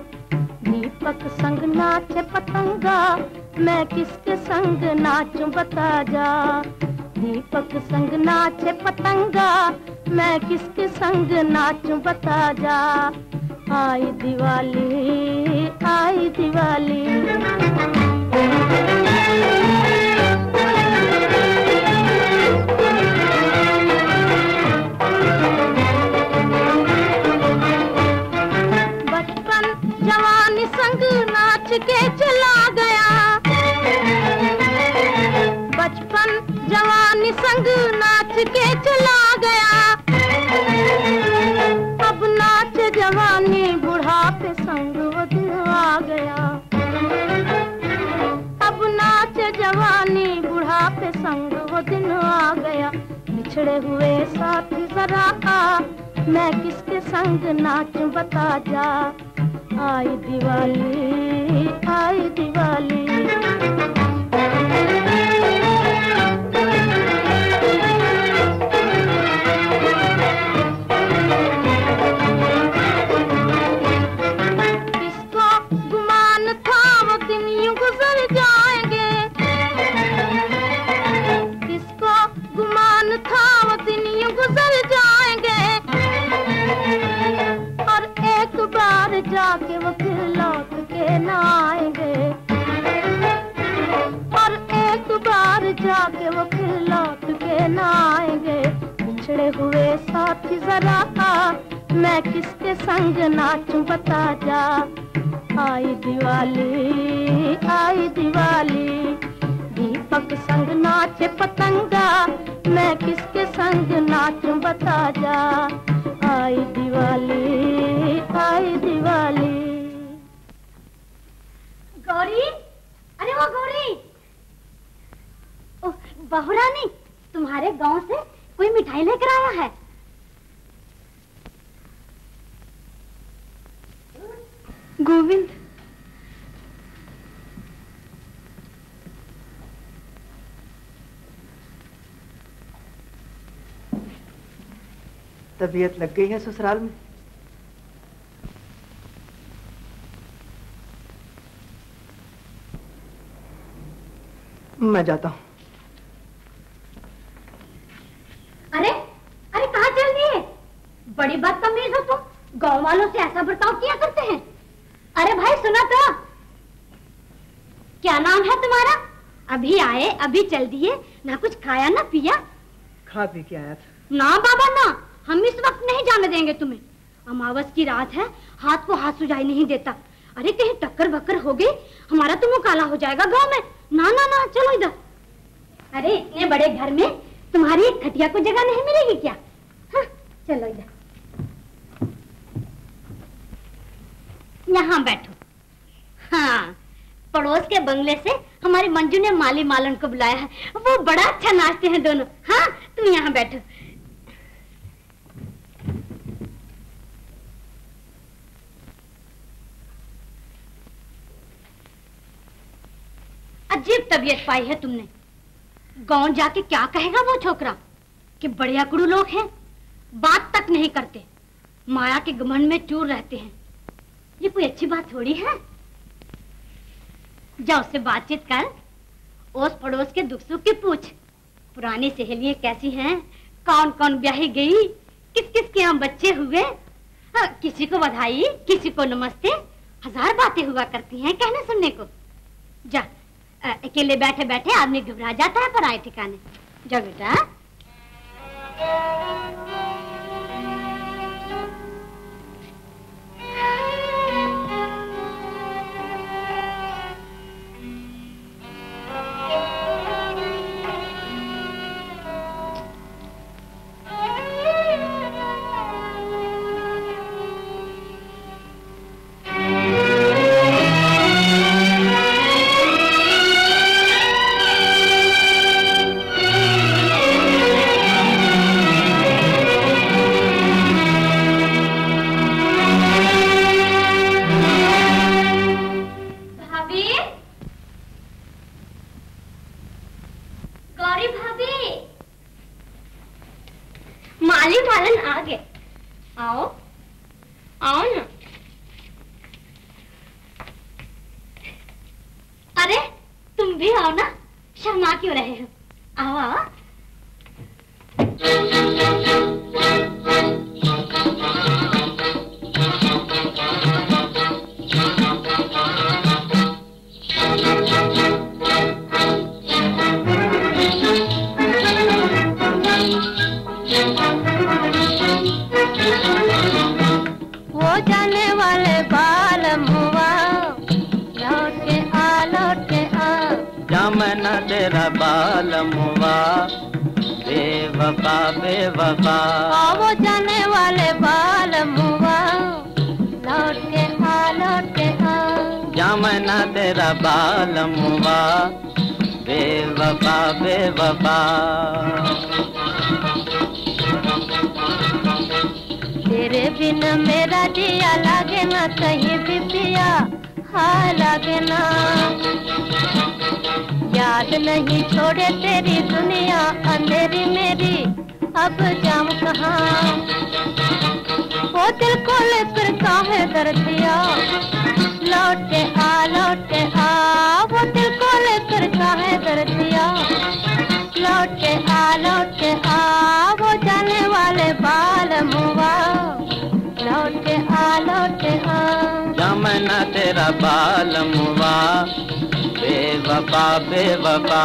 दीपक संग नाचे पतंगा, मैं किसके संग नाचूं बता जा। दीपक संग नाचे पतंगा, मैं किसके संग नाचूं बता जा। आई दिवाली, आई दिवाली। जवानी संग नाच के चला गया, बचपन जवानी संग नाच के चला गया। अब नाच जवानी बुढ़ापे संग वो दिन आ गया। अब नाच जवानी बुढ़ापे संग वो दिन आ गया। बिछड़े हुए साथी जरा आ, मैं किसके संग नाचूं बता जा। आई दिवाली, आई दिवाली। किसको गुमान था वो दिन यूं गुजर जाएंगे। किसको गुमान था वो दिन यूं गुजर जाएंगे। और एक बार जाके वो फिर लौट के न आएंगे। और एक बार जाके वो फिर लौट के न आएंगे। बिछड़े हुए साथी जरा आ, मैं किसके संग नाचूं बता जा। आई दिवाली, आई दिवाली। दीपक संग नाचे पतंगा, मैं किसके संग नाचूं बता जा। आई दिवाली, आई दिवाली। गौरी, अरे वो गौरी, बहू रानी, तुम्हारे गांव से कोई मिठाई लेकर आया है। गोविंद, तबीयत लग गई है ससुराल में? मैं जाता हूँ। अरे अरे कहाँ चल दिए? बड़ी बदतमीज हो तुम, गांव वालों से ऐसा बर्ताव किया करते हैं। अरे भाई सुना तो, क्या नाम है तुम्हारा? अभी आए अभी चल दिए, ना कुछ खाया ना पिया। खा पी के आया था। ना बाबा ना, हम इस वक्त नहीं जाने देंगे तुम्हें। अमावस की रात है, हाथ को हाथ सुझाई नहीं देता। अरे कहीं टक्कर भक्कर हो गई, हमारा तो मुंह काला हो जाएगा गांव में। ना ना ना, चलो इधर। अरे इतने बड़े घर में तुम्हारी एक खटिया को जगह नहीं मिलेगी क्या? हाँ, चलो इधर, यहाँ बैठो। हाँ, पड़ोस के बंगले से हमारी मंजू ने माली मालन को बुलाया है, वो बड़ा अच्छा नाचते हैं दोनों। हाँ, तुम यहाँ बैठो। अजीब तबीयत पाई है तुमने। गांव जाके क्या कहेगा वो छोकरा कि बड़े अकड़ू लोग हैं, बात तक नहीं करते, माया के घमंड में चूर रहते हैं। ये कोई अच्छी बात थोड़ी है। जा उससे बातचीत कर, ओस पड़ोस के दुख सुख की पूछ। पुरानी सहेलियां कैसी हैं, कौन कौन ब्याही गई, किस किस के यहाँ बच्चे हुए। किसी को बधाई, किसी को नमस्ते, हजार बातें हुआ करती हैं कहने सुनने को। जा, अकेले बैठे बैठे आदमी घबरा जाता है पराए ठिकाने। जा बेटा। तेरे बिन मेरा जिया लागे ना कहीं भी पिया, हाँ लागे ना। याद नहीं छोड़े तेरी दुनिया अंधेरी मेरी, अब जाऊं कहाँ। वो दिल को लेकर काहे दर्दिया, लौटे आ वो दिल को लेकर काहे दर्दिया, लौटे आ वो जाने वाले बाल मुआ, लौटे आ जमना तेरा बाल मुआ, बेवफा बेवफा।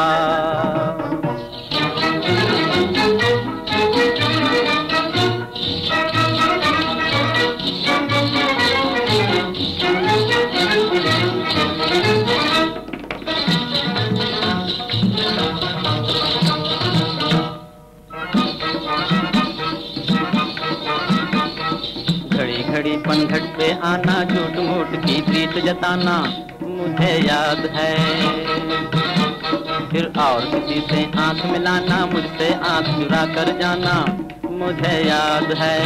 पनघट पे आना, झूठ मूठ की प्रीत जताना मुझे याद है। फिर और किसी से आंख मिलाना, मुझसे आंख चुरा कर जाना मुझे याद है।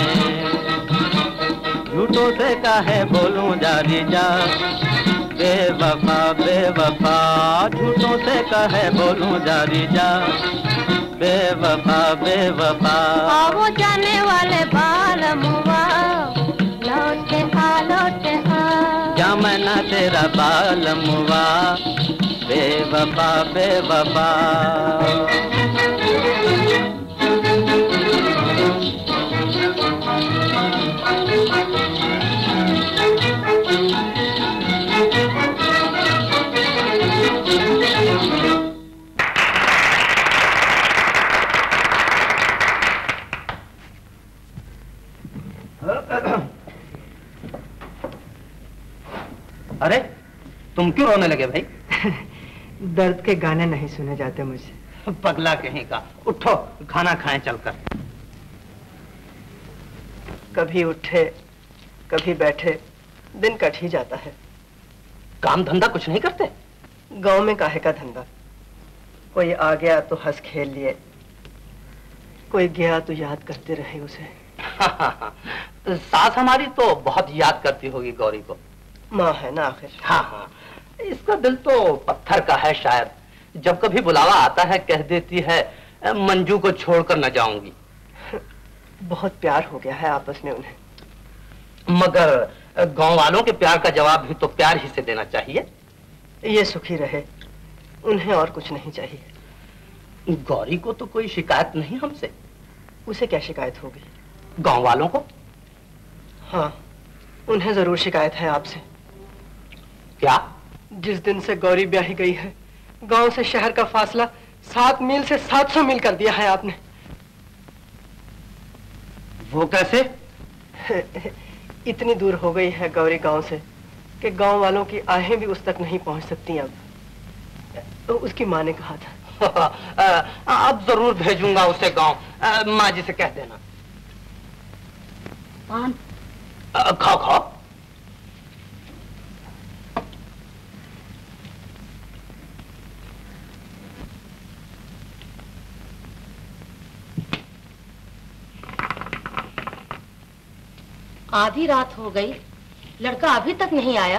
झूठों से काहे बोलूं जारी जा, बेवफा बेवफा, झूठों से काहे बोलूं जारी जा, बेवफा बेवफा। वो जाने वाले बाल मुआ, लौटे आ लौटे आ, क्या मैं ना तेरा बाल मुआ, बेवफा बेवफा। अरे तुम क्यों रोने लगे भाई? दर्द के गाने नहीं सुने जाते मुझसे। पगला कहीं का, उठो खाना खाएं चलकर। कभी उठे कभी बैठे, दिन कट ही जाता है। काम धंधा कुछ नहीं करते? गांव में काहे का धंधा, कोई आ गया तो हंस खेल लिए, कोई गया तो याद करते रहे उसे। सास हमारी तो बहुत याद करती होगी गौरी को। माँ है ना आखिर। हाँ हाँ, इसका दिल तो पत्थर का है शायद। जब कभी बुलावा आता है कह देती है मंजू को छोड़कर न जाऊंगी। बहुत प्यार हो गया है आपस में उन्हें। मगर गांव वालों के प्यार का जवाब भी तो प्यार ही से देना चाहिए। ये सुखी रहे, उन्हें और कुछ नहीं चाहिए। गौरी को तो कोई शिकायत नहीं हमसे। उसे क्या शिकायत होगी? गांव वालों को? हाँ, उन्हें जरूर शिकायत है आपसे। क्या? जिस दिन से गौरी ब्याही गई है, गांव से शहर का फासला 7 मील से 700 मील कर दिया है आपने। वो कैसे? इतनी दूर हो गई है गौरी गांव से कि गांव वालों की आहें भी उस तक नहीं पहुंच सकती। अब तो उसकी माँ ने कहा था। अब जरूर भेजूंगा उसे गांव। माँ जी से कह देना। पान खाओ खाओ। आधी रात हो गई, लड़का अभी तक नहीं आया।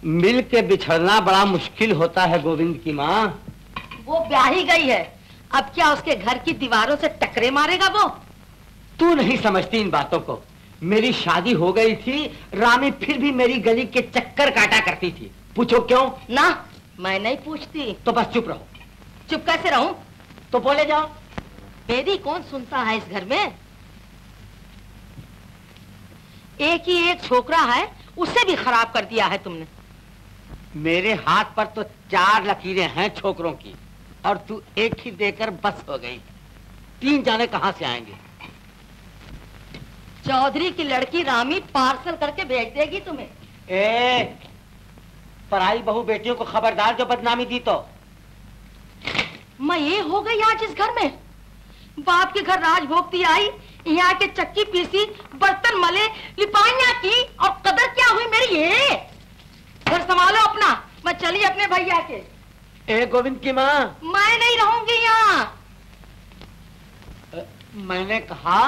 मिल के बिछड़ना बड़ा मुश्किल होता है गोविंद की माँ। वो ब्याही गई है, अब क्या उसके घर की दीवारों से टकरे मारेगा वो? तू नहीं समझती इन बातों को। मेरी शादी हो गई थी, रामी फिर भी मेरी गली के चक्कर काटा करती थी। पूछो क्यों? ना, मैं नहीं पूछती। तो बस चुप रहो। चुप कैसे रहूं? तो बोले जाओ। मेरी कौन सुनता है इस घर में? एक ही एक छोकरा है, उसे भी खराब कर दिया है तुमने। मेरे हाथ पर तो 4 लकीरें हैं छोकरों की, और तू एक ही देकर बस हो गई। 3 जाने कहां से आएंगे? चौधरी की लड़की रामी पार्सल करके भेज देगी तुम्हें। पराई बहू बेटियों को खबरदार जो बदनामी दी तो। मैं ये हो गई आज इस घर में। बाप के घर राज भोगती आई, यहाँ के चक्की पीसी, बर्तन मले, लिपाइयाँ की, और कदर क्या हुई मेरी? ये घर संभालो अपना, मैं चली अपने भैया के। गोविंद की माँ, मैं नहीं रहूंगी यहाँ। मैंने कहा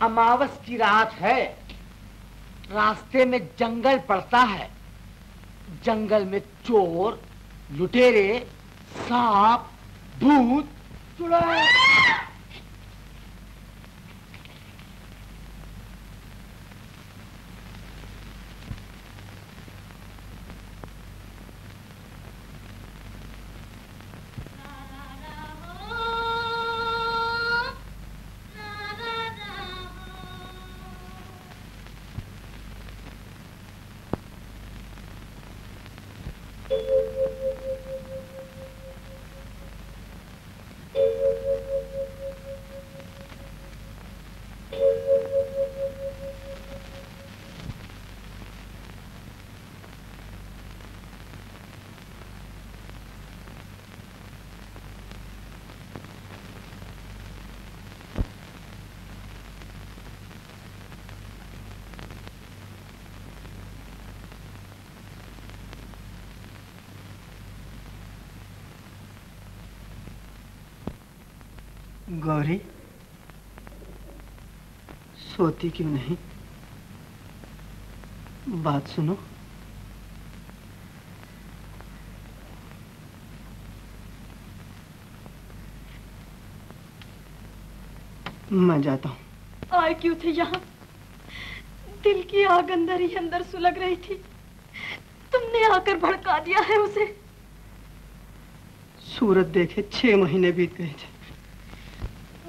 अमावस की रात है, रास्ते में जंगल पड़ता है। जंगल में चोर, लुटेरे, सांप, भूत, चुड़ैल। गौरी, सोती क्यों नहीं? बात सुनो। मैं जाता हूँ। आए क्यों थे यहाँ? दिल की आग अंदर ही अंदर सुलग रही थी, तुमने आकर भड़का दिया है उसे। सूरत देखे 6 महीने बीत गए थे।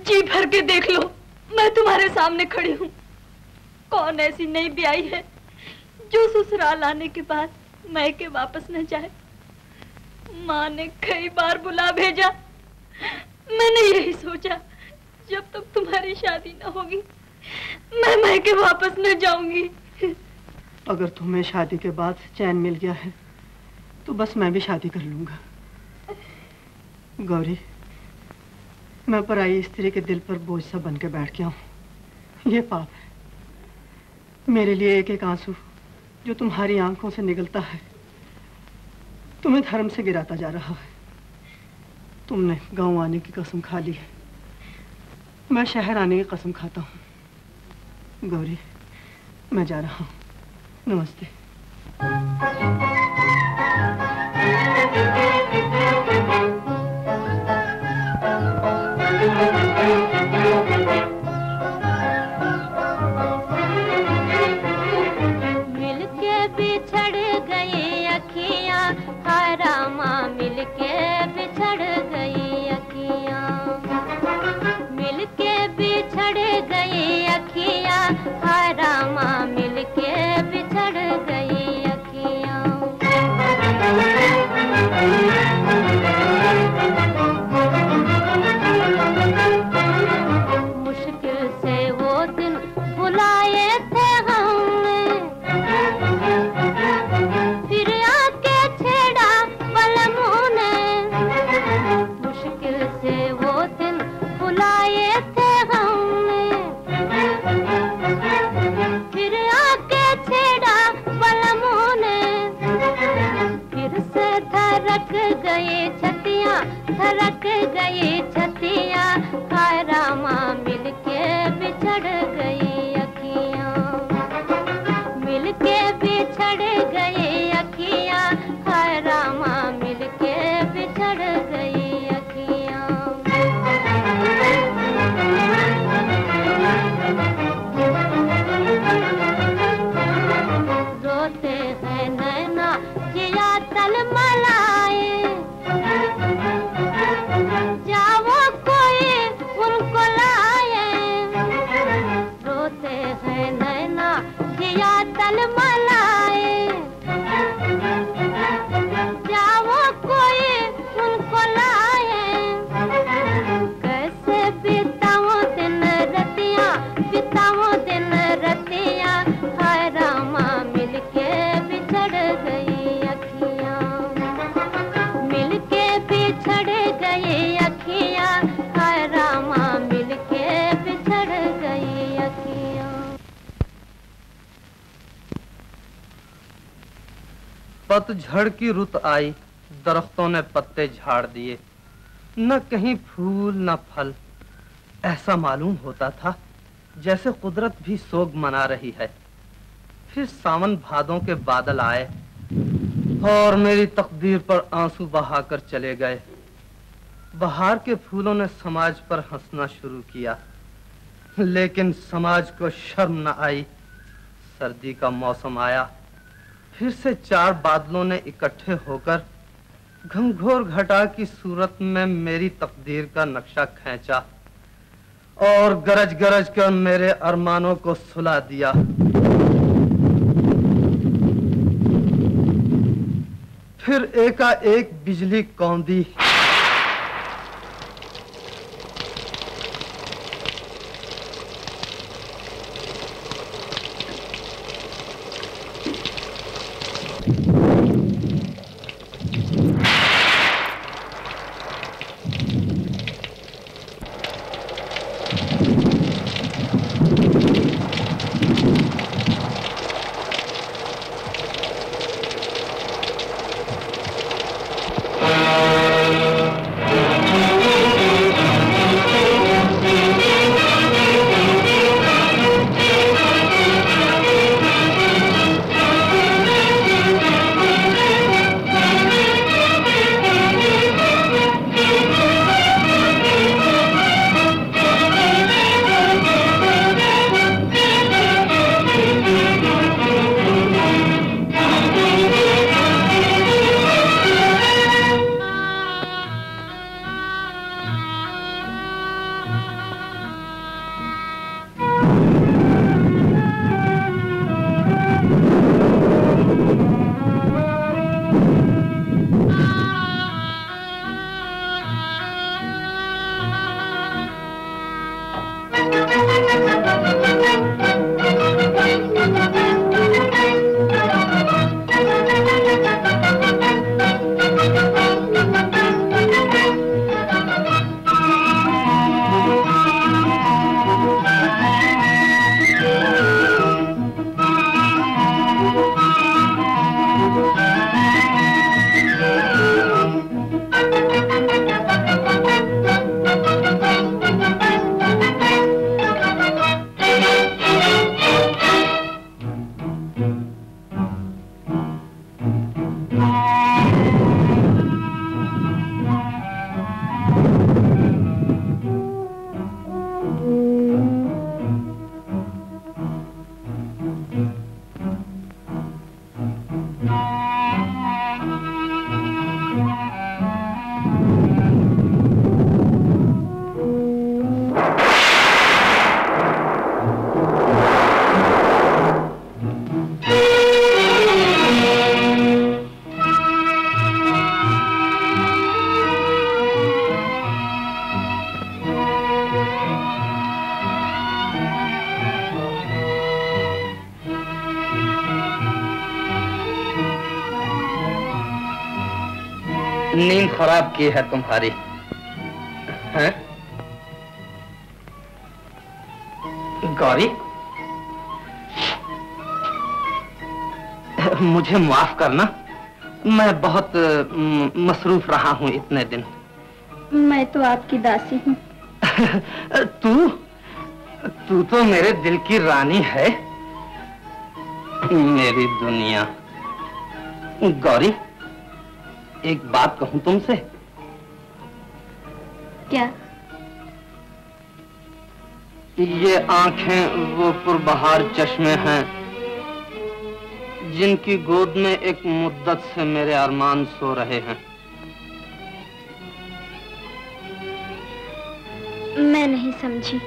जी भर के देख लो, मैं तुम्हारे सामने खड़ी हूँ। कौन ऐसी नई ब्याई है जो ससुराल आने के बाद मैके वापस न जाए? माँ ने कई बार बुला भेजा, मैंने यही सोचा जब तक तुम्हारी शादी न होगी मैं मैके वापस न जाऊंगी। अगर तुम्हें शादी के बाद चैन मिल गया है तो बस मैं भी शादी कर लूंगा। गौरी, मैं पराई स्त्री के दिल पर बोझ सा बन के बैठ गया हूँ। ये पाप है। मेरे लिए एक एक आंसू जो तुम्हारी आंखों से निकलता है तुम्हें धर्म से गिराता जा रहा है। तुमने गांव आने की कसम खा ली है, मैं शहर आने की कसम खाता हूँ। गौरी, मैं जा रहा हूँ। नमस्ते। मिलके बिछड़ गई अखियाँ, हाय रामा मिलके बिछड़ गई अखियाँ। मिलके बिछड़ गई अखियाँ, हाय रामा मिलके बिछड़ गई अखियाँ। मुश्किल से वो दिन बुलाए थे हमने, फिर आके छेड़ा बलमों ने। मुश्किल से वो दिन बुलाए थे हमने, फिर आके छेड़ा बलमों ने। फिर से धड़क गई छतियाँ, धड़क गई छतियाँ, हाय रामा मिलके बिछड़ गई अखियाँ। मिलके बिछड़ गई अखियाँ, हाय रामा मिलके बिछड़ गई अखियाँ। रोते हैं नैना जिया तलमलाए, जाओ कोई उनको लाए। रोते हैं नैना जिया तलमलाए, जाओ कोई उनको लाए। कैसे बिताऊं दिन रतियाँ, बिताऊं दिन रतियाँ, हाय रामा मिलके बिछड़ गई अखियाँ। मिलके बिछड़ गई अखियाँ, हाय रामा मिलके बिछड़ गई अखियाँ। पतझड़ की रुत आई, दरख्तों ने पत्ते झाड़ दिए, न कहीं फूल न फल। ऐसा मालूम होता था जैसे कुदरत भी सोग मना रही है। फिर सावन भादों के बादल आए और मेरी तकदीर पर आंसू बहाकर चले गए। बहार के फूलों ने समाज पर हंसना शुरू किया, लेकिन समाज को शर्म न आई। सर्दी का मौसम आया, फिर से 4 बादलों ने इकट्ठे होकर घनघोर घटा की सूरत में मेरी तकदीर का नक्शा खींचा और गरज गरज कर मेरे अरमानों को सुला दिया। फिर एकाएक बिजली कौंधी। नींद खराब की है तुम्हारी, हैं? गौरी, मुझे माफ करना, मैं बहुत मसरूफ रहा हूँ इतने दिन। मैं तो आपकी दासी हूँ। तू तो मेरे दिल की रानी है, मेरी दुनिया। गौरी, एक बात कहूँ तुमसे? क्या? ये आंखें वो पुरबहार चश्मे हैं जिनकी गोद में एक मुद्दत से मेरे अरमान सो रहे हैं। मैं नहीं समझी।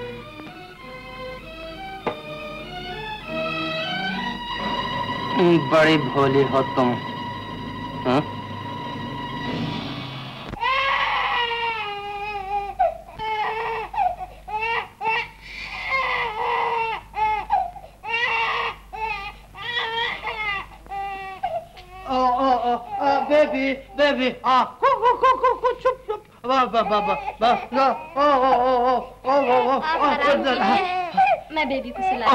बड़ी भोली हो तुम, हाँ? बेबी बेबी चुप चुप मैं बेबी को सुला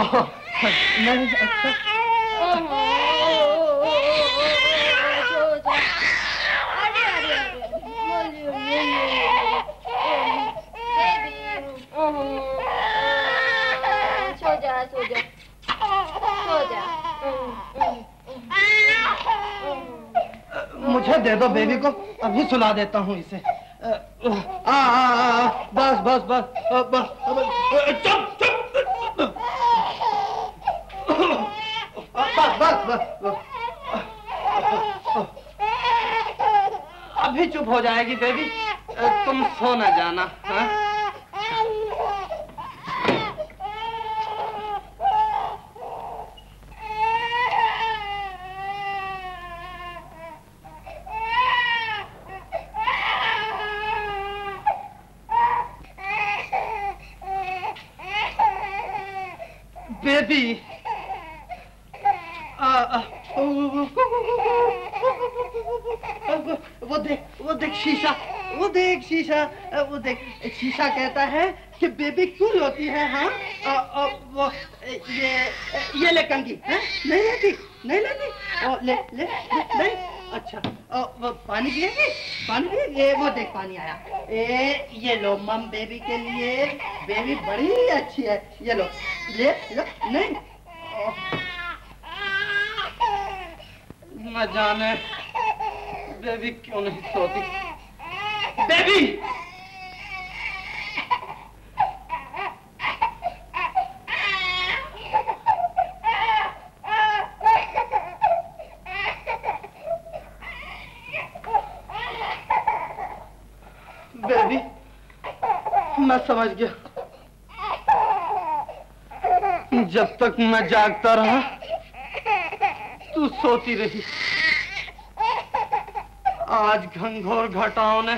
मुझे दे दो बेबी को, अभी सुला देता हूँ इसे। बस बस बस चुप चुप बस बस बस अभी चुप हो जाएगी बेबी, तुम सो न जाना, हाँ? बेबी, वो देख शीशा, वो देख शीशा, वो देख शीशा कहता है कि बेबी क्यों रोती है, हाँ? वो ये ले कंघी, हैं? नहीं लेती, नहीं लेती, ले ले ले, अच्छा, वो पानी पिएगी, पानी पिएगी, ये वो देख पानी आया, ये लो मम बेबी के लिए, बेबी बड़ी अच्छी है, ये लो, ले लो, नहीं, न जाने बेबी क्यों नहीं सोती। बेबी, बेबी, मैं समझ गया। जब तक मैं जागता रहा तू सोती रही। आज घनघोर घटाओं ने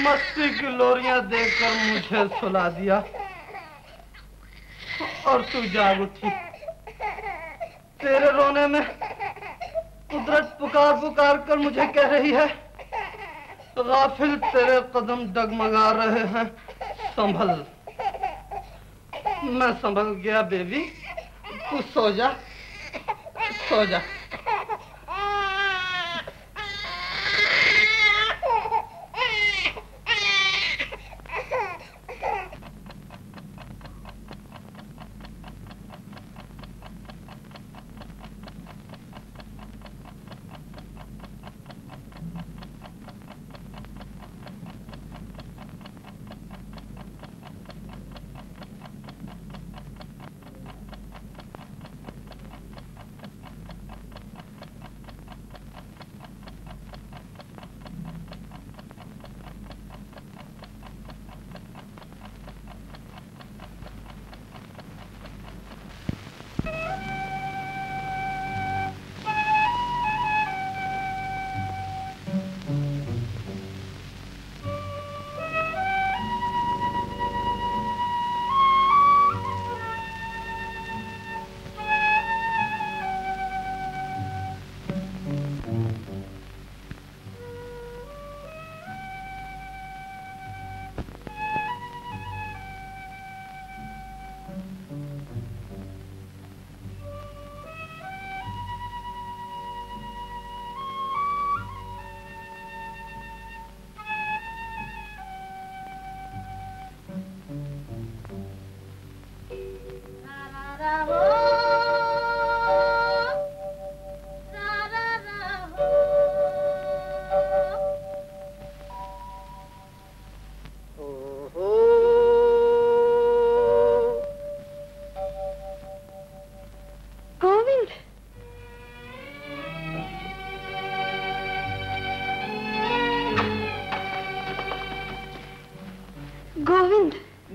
मस्ती की लोरियां देखकर मुझे सुला दिया और तू जाग उठी। तेरे रोने में कुदरत पुकार पुकार कर मुझे कह रही है, गाफिल तेरे कदम डगमगा रहे हैं, संभल। मैं संभल गया बेबी, तू सो जा, सो जा।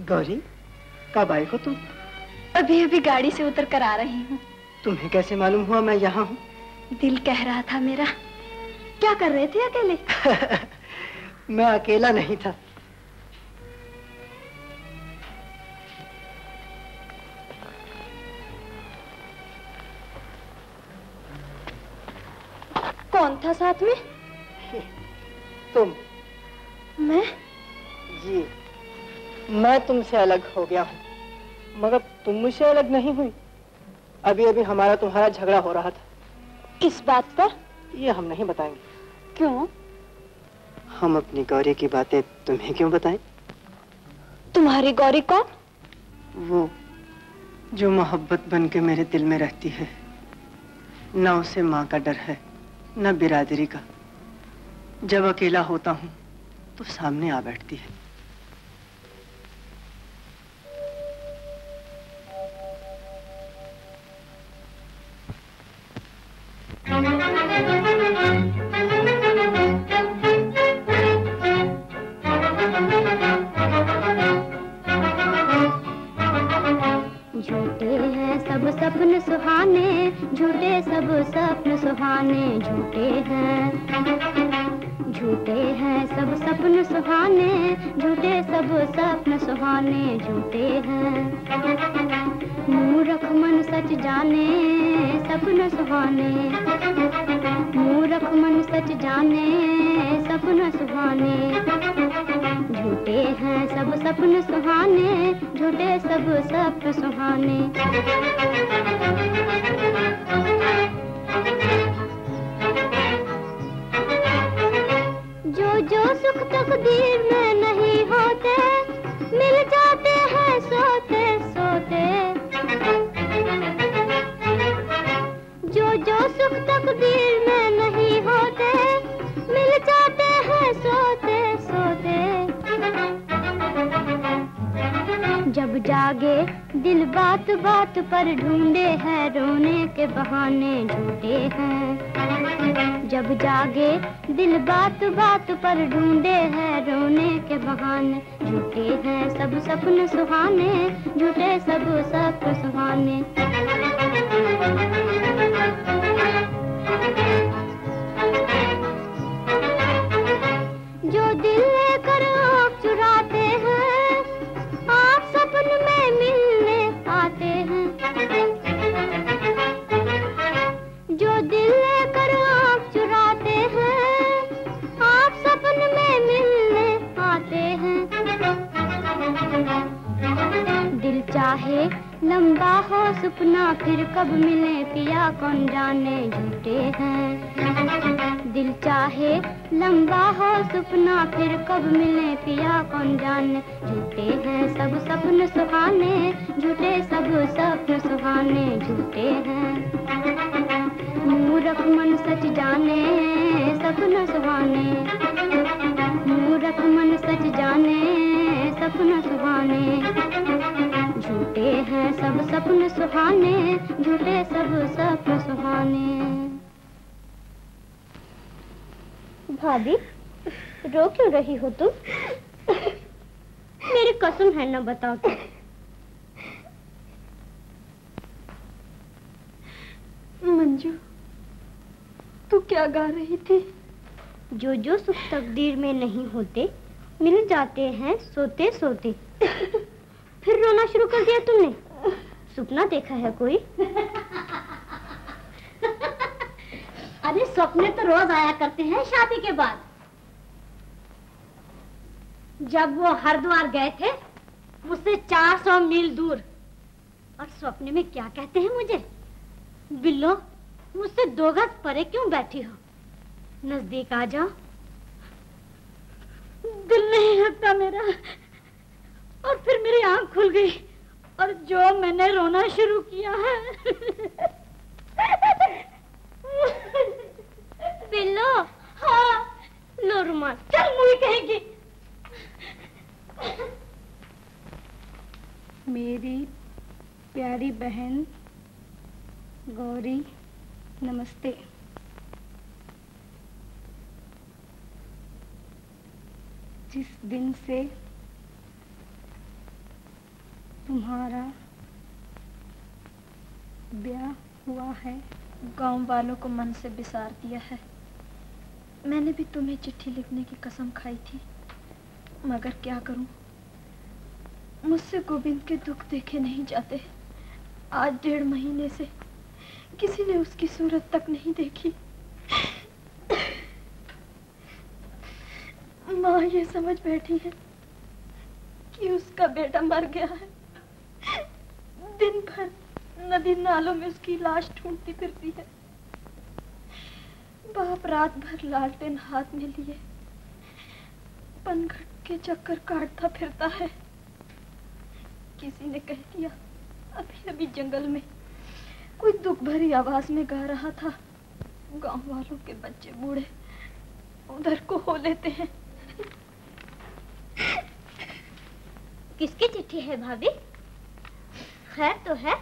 गौरी, कब आई हो तुम? अभी अभी गाड़ी से उतर कर आ रही हूँ। तुम्हें कैसे मालूम हुआ मैं यहाँ हूँ? दिल कह रहा था मेरा। क्या कर रहे थे अकेले? मैं अकेला नहीं था। कौन था साथ में? तुम। मैं? जी, मैं तुमसे अलग हो गया हूँ, मगर तुम मुझसे अलग नहीं हुई। अभी अभी हमारा तुम्हारा झगड़ा हो रहा था। किस बात पर? ये हम नहीं बताएंगे। क्यों? हम अपनी गौरी की बातें तुम्हें क्यों बताएं? तुम्हारी गौरी कौन? वो जो मोहब्बत बन के मेरे दिल में रहती है। न उसे माँ का डर है, न बिरादरी का। जब अकेला होता हूँ तो सामने आ बैठती है। झूठे हैं सब सपन सुहाने, झूठे सब सपन सुहाने, झूठे हैं। झूठे हैं सब सपन सुहाने, झूठे सब सपन सुहाने, झूठे हैं। मूर्ख मन सच जाने सपन सुहाने, मूर्ख मन सच जाने सपन सुहाने, झूठे हैं सब सपन सुहाने, झूठे सब सपन सुहाने। जो सुख तकदीर में नहीं होते, मिल जाते हैं सोते सोते। जो सुख तकदीर में नहीं होते, मिल जाते हैं सोते सोते। जब जागे दिल बात बात पर ढूंढे हैं रोने के बहाने, झूठे हैं। जब जागे दिल बात बात पर ढूंढे हैं रोने के बहाने, झूठे हैं सब सपन सुहाने, झूठे सब सपन सुहाने। जो दिल लेकर आँख चुराते हैं, आप सपन में मिलने आते हैं। जो दिल लेकर आँख चुराते हैं, आप सपन में मिलने आते हैं। दिल चाहे लंबा हो सपना, फिर कब मिले पिया कौन जाने, झूठे हैं। दिल चाहे लंबा हो सपना, फिर कब मिले पिया कौन जाने, झूठे हैं सब सपन सुहाने, झूठे सब सपन सुहाने, झूठे हैं। मूर्ख मन सच जाने सपन सुहाने, मूर्ख मन सच जाने सपन सुहाने, झूठे हैं सब सपन सुहाने, झूठे सब सपन सुहाने। भाभी, रो क्यों रही हो तुम? मेरी कसम है ना बताओ तो। मंजू, तू क्या गा रही थी? जो सुख तकदीर में नहीं होते, मिल जाते हैं सोते सोते। फिर रोना शुरू कर दिया तुमने? सपना देखा है कोई? अरे सपने तो रोज आया करते हैं शादी के बाद। जब वो हरिद्वार गए थे मुझसे 400 मील दूर, और सपने में क्या कहते हैं मुझे, बिल्लो मुझसे 2 गज परे क्यों बैठी हो, नजदीक आ जाओ। दिल नहीं लगता मेरा, और फिर मेरी आंख खुल गई और जो मैंने रोना शुरू किया है। बिल्लो, हाँ, लो रुमाल। चल मुझे कहेगी। मेरी प्यारी बहन गौरी, नमस्ते। जिस दिन से तुम्हारा ब्याह हुआ है, गांव वालों को मन से बिसार दिया है। मैंने भी तुम्हें चिट्ठी लिखने की कसम खाई थी, मगर क्या करूं, मुझसे गोविंद के दुख देखे नहीं जाते। आज 1.5 महीने से किसी ने उसकी सूरत तक नहीं देखी। माँ ये समझ बैठी है कि उसका बेटा मर गया है। दिन भर नदी नालों में उसकी लाश ढूंढती फिरती है। बाप रात भर लालटेन हाथ में लिए पनघट के चक्कर काटता फिरता है। किसी ने कह दिया अभी अभी जंगल में कोई दुख भरी आवाज में गा रहा था। गांव वालों के बच्चे बूढ़े उधर को हो लेते हैं। किसकी चिट्ठी है भाभी? खैर तो है?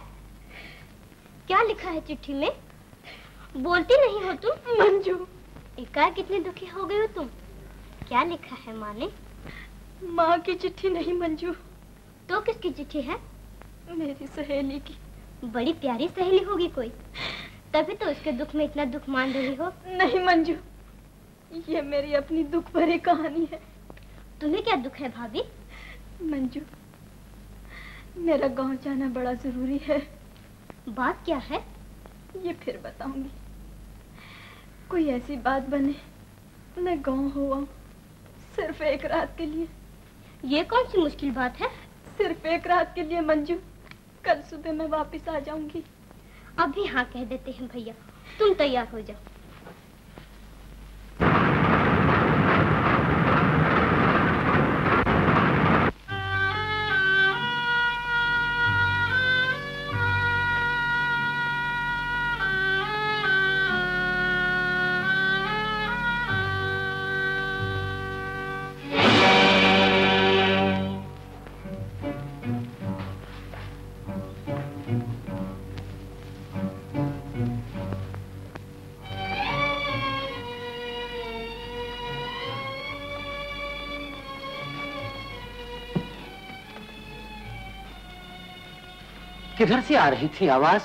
क्या लिखा है चिट्ठी में? बोलती नहीं हो तुम? मंजू, एकाएक कितनी दुखी हो गई हो तुम? क्या लिखा है माँ ने? माँ की चिट्ठी नहीं मंजू। तो किसकी चिट्ठी है? मेरी सहेली की। बड़ी प्यारी सहेली होगी कोई, तभी तो उसके दुख में इतना दुख मान रही हो। नहीं मंजू, ये मेरी अपनी दुख भरी कहानी है। तुम्हें क्या दुख है भाभी? मंजू, मेरा गांव जाना बड़ा जरूरी है। बात क्या है? ये फिर बताऊंगी। कोई ऐसी बात बने मैं गांव हुआ सिर्फ 1 रात के लिए। ये कौन सी मुश्किल बात है? सिर्फ 1 रात के लिए मंजू। कल सुबह मैं वापस आ जाऊंगी। अभी हाँ कह देते हैं भैया, तुम तैयार हो जाओ। किधर से आ रही थी आवाज?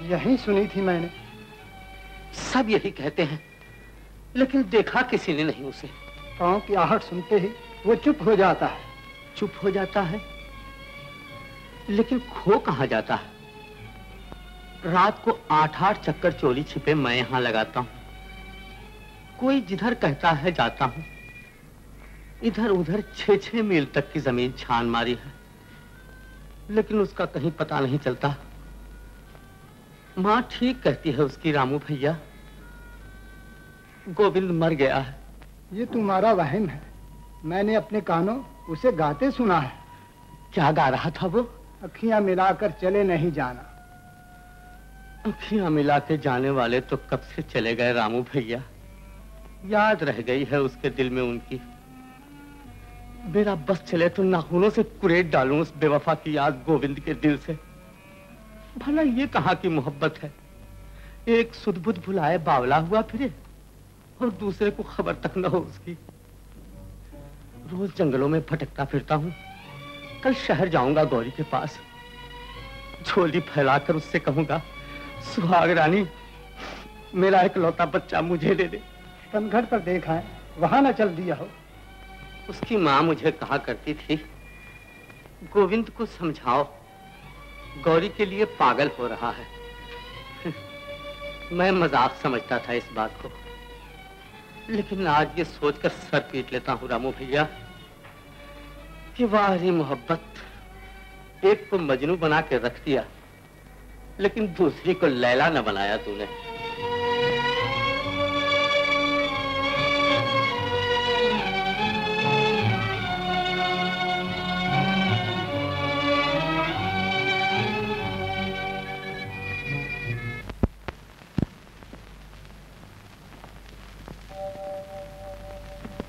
यही सुनी थी मैंने। सब यही कहते हैं, लेकिन देखा किसी ने नहीं उसे। पाँव की आहट सुनते ही वो चुप हो जाता है। चुप हो जाता है, लेकिन खो कहाँ जाता है? रात को 8-8 चक्कर चोरी छिपे मैं यहां लगाता हूं। कोई जिधर कहता है जाता हूं। इधर उधर 6-6 मील तक की जमीन छान मारी है, लेकिन उसका कहीं पता नहीं चलता। माँ ठीक कहती है उसकी, रामू भैया, गोविंद मर गया है। ये तुम्हारा वहम है। मैंने अपने कानों उसे गाते सुना है। क्या गा रहा था वो? अखियां मिलाकर चले नहीं जाना। अखियां मिला के जाने वाले तो कब से चले गए रामू भैया। याद रह गई है उसके दिल में उनकी। मेरा बस चले तो नाखूनों से कुरेद डालूं उस बेवफा की याद गोविंद के दिल से। भला ये कहाँ की मोहब्बत है? एक सुध-बुध भुलाए बावला हुआ फिरे और दूसरे को खबर तक न हो उसकी। रोज जंगलों में भटकता फिरता हूँ। कल शहर जाऊंगा गौरी के पास। झोली फैलाकर उससे कहूंगा, सुहाग रानी, मेरा इकलौता बच्चा मुझे दे दे। पनघट पर देखा है, वहां न चल दिया हो। उसकी माँ मुझे कहा करती थी, गोविंद को समझाओ, गौरी के लिए पागल हो रहा है। मैं मजाक समझता था इस बात को, लेकिन आज ये सोचकर सर पीट लेता हूँ रामू भैया कि वाह रे मोहब्बत, एक को मजनू बना के रख दिया, लेकिन दूसरी को लैला न बनाया तूने।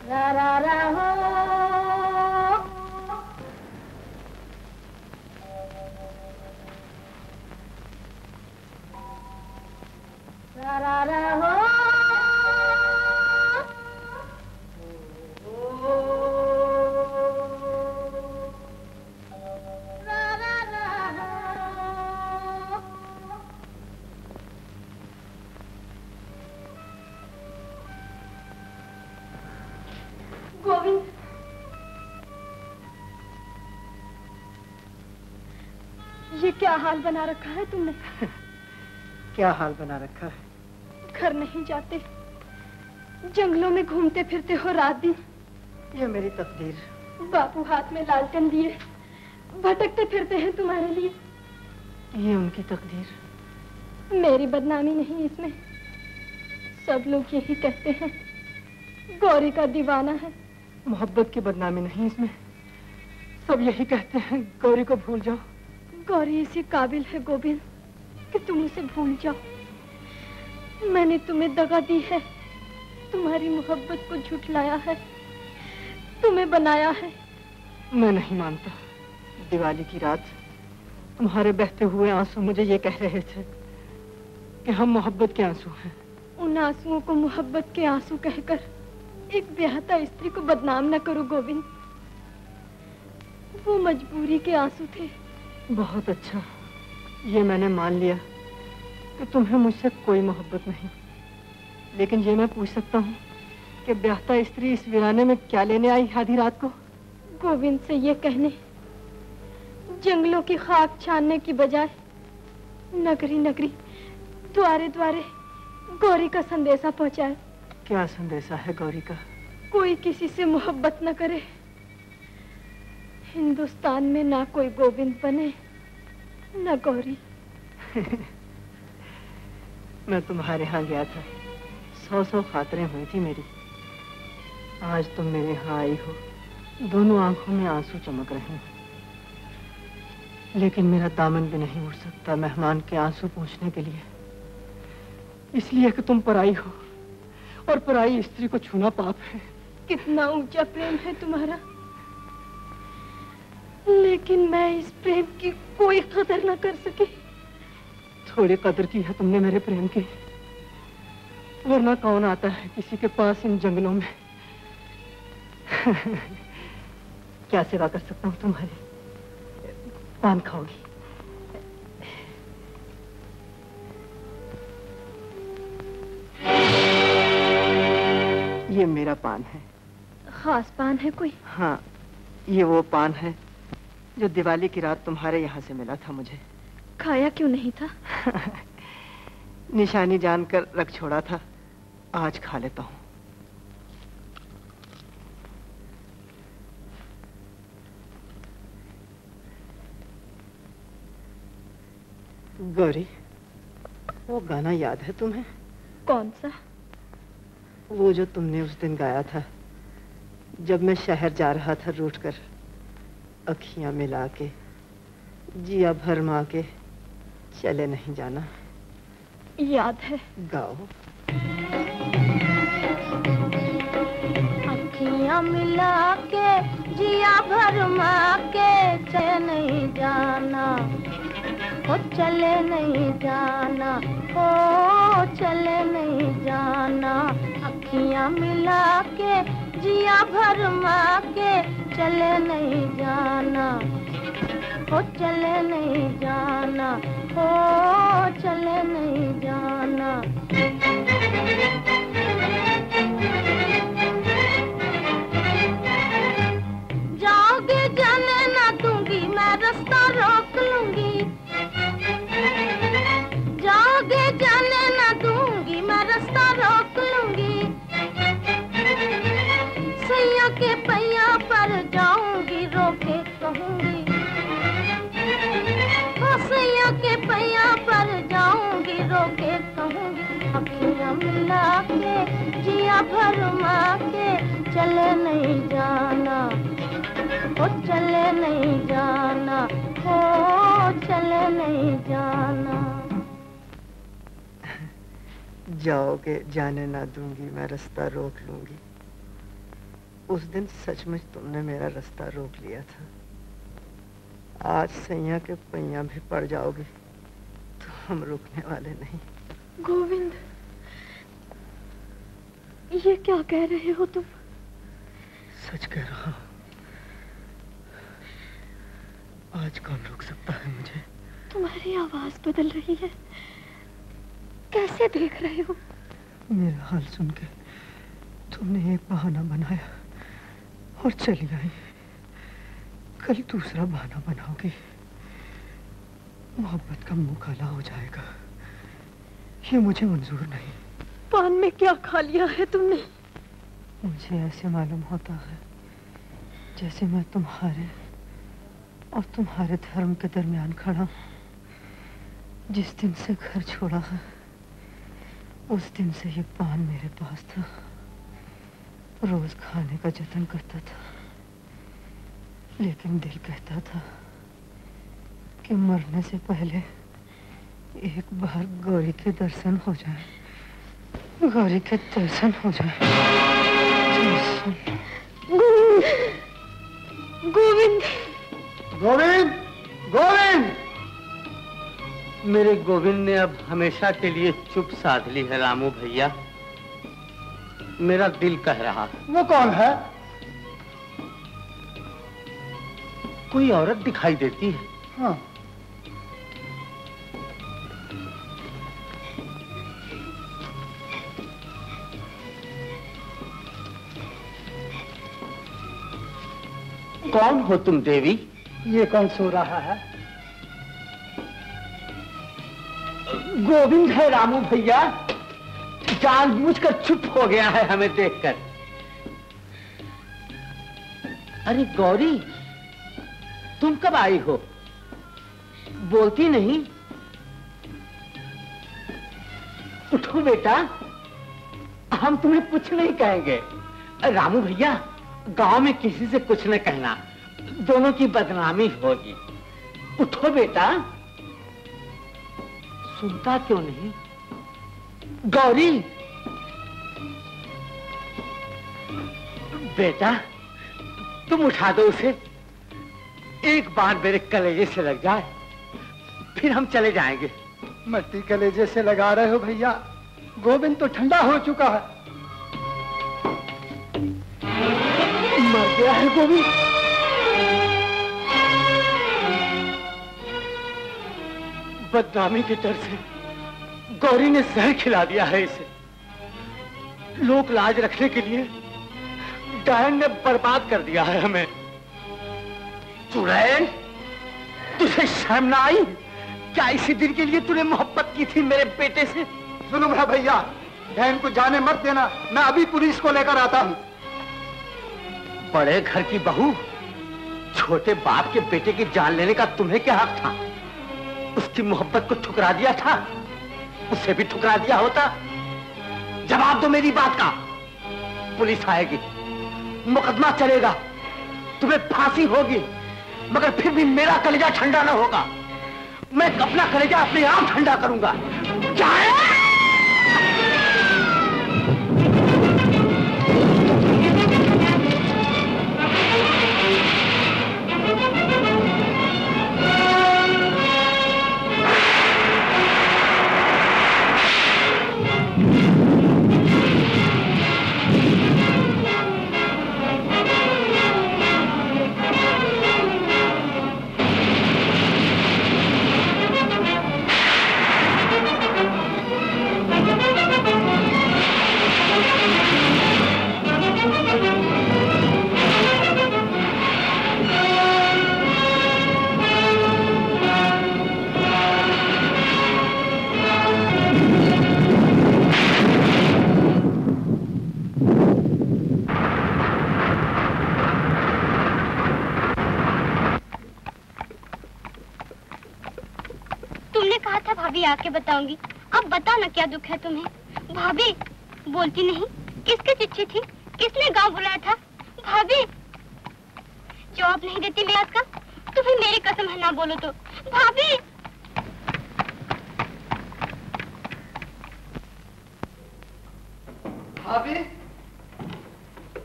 रा रा रा हो, रा रा रा हो, रा रा रा गोविंद, ये क्या हाल बना रखा है तुमने? क्या हाल बना रखा है? घर नहीं जाते, जंगलों में घूमते फिरते हो रात दिन। ये मेरी तकदीर। बापू हाथ में लालटेन लिए भटकते फिरते हैं तुम्हारे लिए। ये उनकी तकदीर। मेरी बदनामी नहीं इसमें। सब लोग यही कहते हैं गौरी का दीवाना है। मोहब्बत की बदनामी नहीं इसमें। सब यही कहते हैं गौरी को भूल जाओ। गौरी इसी काबिल है गोविंद कि तुम उसे भूल जाओ। मैंने तुम्हें दगा दी है, तुम्हारी मोहब्बत को झुठलाया है, तुम्हें बनाया है। मैं नहीं मानता। दिवाली की रात तुम्हारे बहते हुए आंसू मुझे ये कह रहे थे कि हम मोहब्बत के आंसू हैं। उन आंसुओं को मोहब्बत के आंसू कहकर एक ब्याहता स्त्री को बदनाम न करो गोविंद। वो मजबूरी के आंसू थे। बहुत अच्छा, ये मैंने मान लिया कि तुम्हें मुझसे कोई मोहब्बत नहीं। लेकिन ये मैं पूछ सकता हूँ कि ब्याहता स्त्री इस वीराने में क्या लेने आई आधी रात को? गोविंद से ये कहने, जंगलों की खाक छानने की बजाय नगरी नगरी द्वारे द्वारे गौरी का संदेशा पहुंचाए। क्या संदेशा है गौरी का? कोई किसी से मोहब्बत न करे। हिंदुस्तान में ना कोई गोविंद बने न गौरी। मैं तुम्हारे यहाँ गया था, 100 खातरें हुई थी मेरी। आज तुम मेरे यहाँ आई हो, दोनों आंखों में आंसू चमक रहे हैं। लेकिन मेरा दामन भी नहीं उठ सकता मेहमान के आंसू पोंछने के लिए, इसलिए कि तुम पराई हो और पराई स्त्री को छूना पाप है। कितना ऊंचा प्रेम है तुम्हारा, लेकिन मैं इस प्रेम की कोई कदर न कर सकी। थोड़ी कदर की है तुमने मेरे प्रेम की, वरना कौन आता है किसी के पास इन जंगलों में। क्या सेवा कर सकता हूँ तुम्हारी? पान खाओगी? ये मेरा पान है। खास पान है कोई? हाँ, ये वो पान है जो दिवाली की रात तुम्हारे यहाँ से मिला था मुझे। खाया क्यों नहीं था? निशानी जानकर रख छोड़ा था, आज खा लेता हूँ। गौरी, वो गाना याद है तुम्हें? कौन सा? वो जो तुमने उस दिन गाया था जब मैं शहर जा रहा था रूठकर, अखियां मिला के जिया भरमा के चले नहीं जाना। याद है। गाओ। अखियां मिला के जिया भरमा के चले नहीं जाना, ओ चले नहीं जाना, ओ चले नहीं जाना। अखियां मिला के जिया भरमा के चले नहीं जाना, ओ चले नहीं जाना, ओ चले नहीं जाना। जाओगे जाने ना दूंगी, मैं रास्ता रोक लूंगी। जाओगे जाने ना दूंगी, मैं रास्ता रोक लूंगी। सैया के पैया पर जाऊंगी, रोके कहूंगी। सैया के पैया पर जाऊंगी, रोके कहूंगी। अखियां मिला के जिया भरमा के चले नहीं जाना, ओ चले नहीं जाना, ओ चले नहीं जाना। जाओगे जाने ना दूंगी, मैं रास्ता रोक लूंगी। उस दिन सचमुच तुमने मेरा रास्ता रोक लिया था। आज सैया के पैया भी पड़ जाओगे तो हम रुकने वाले नहीं। गोविंद, ये क्या कह रहे हो तुम? सच कह रहा हूँ। आज कौन रोक सकता है मुझे? तुम्हारी आवाज बदल रही है, कैसे देख रहे हो? मेरा हाल सुन के तुमने एक बहाना बनाया और चली आई। कल दूसरा बहाना बनाओगी, मोहब्बत का मुंह काला हो जाएगा। ये मुझे मंजूर नहीं। पान में क्या खा लिया है तुमने? मुझे ऐसे मालूम होता है जैसे मैं तुम्हारे और तुम्हारे धर्म के दरमियान खड़ा हूं। जिस दिन से घर छोड़ा है उस दिन से ये पान मेरे पास था। रोज खाने का जतन करता था, लेकिन दिल कहता था कि मरने से पहले एक बार गौरी के दर्शन हो जाए, गौरी के दर्शन हो जाए। गोविंद, गोविंद, गोविंद! मेरे गोविंद ने अब हमेशा के लिए चुप साध ली है रामू भैया। मेरा दिल कह रहा है। वो कौन है? कोई औरत दिखाई देती है। हाँ। कौन हो तुम देवी? ये कौन सो रहा है? गोविंद है रामू भैया। जानबूझकर चुप हो गया है हमें देखकर। अरे गौरी, तुम कब आई हो? बोलती नहीं। उठो बेटा, हम तुम्हें कुछ नहीं कहेंगे। रामू भैया, गांव में किसी से कुछ न कहना, दोनों की बदनामी होगी। उठो बेटा। सुनता क्यों नहीं? गौरी बेटा, तुम उठा दो उसे। एक बार मेरे कलेजे से लग जाए, फिर हम चले जाएंगे। मट्टी कलेजे से लगा रहे हो भैया? गोविंद तो ठंडा हो चुका है। मर गया है गोविंद। बदनामी के डर से गौरी ने जहर खिला दिया है इसे। लोक लाज रखने के लिए डायन ने बर्बाद कर दिया है हमें। चुड़ैल, तुझे शर्म ना आई? क्या इसी दिन के लिए तूने मोहब्बत की थी मेरे बेटे से? जुल्म है भैया, बहन को जाने मत देना। मैं अभी पुलिस को लेकर आता हूँ। बड़े घर की बहू, छोटे बाप के बेटे की जान लेने का तुम्हें क्या हक था? उसकी मोहब्बत को ठुकरा दिया था, उसे भी ठुकरा दिया होता। जवाब दो मेरी बात का। पुलिस आएगी, मुकदमा चलेगा, तुम्हें फांसी होगी, मगर फिर भी मेरा कलेजा ठंडा ना होगा। मैं अपना कलेजा अपने आप ठंडा करूंगा। जाए! आके बताऊंगी। अब बता ना, क्या दुख है तुम्हें? भाभी बोलती नहीं। किसकी चिट्ठी थी? किसने गांव बुलाया था? भाभी जवाब नहीं देती मैं आज का। तुम्हें मेरी कसम है, ना बोलो तो। भाभी भाभी,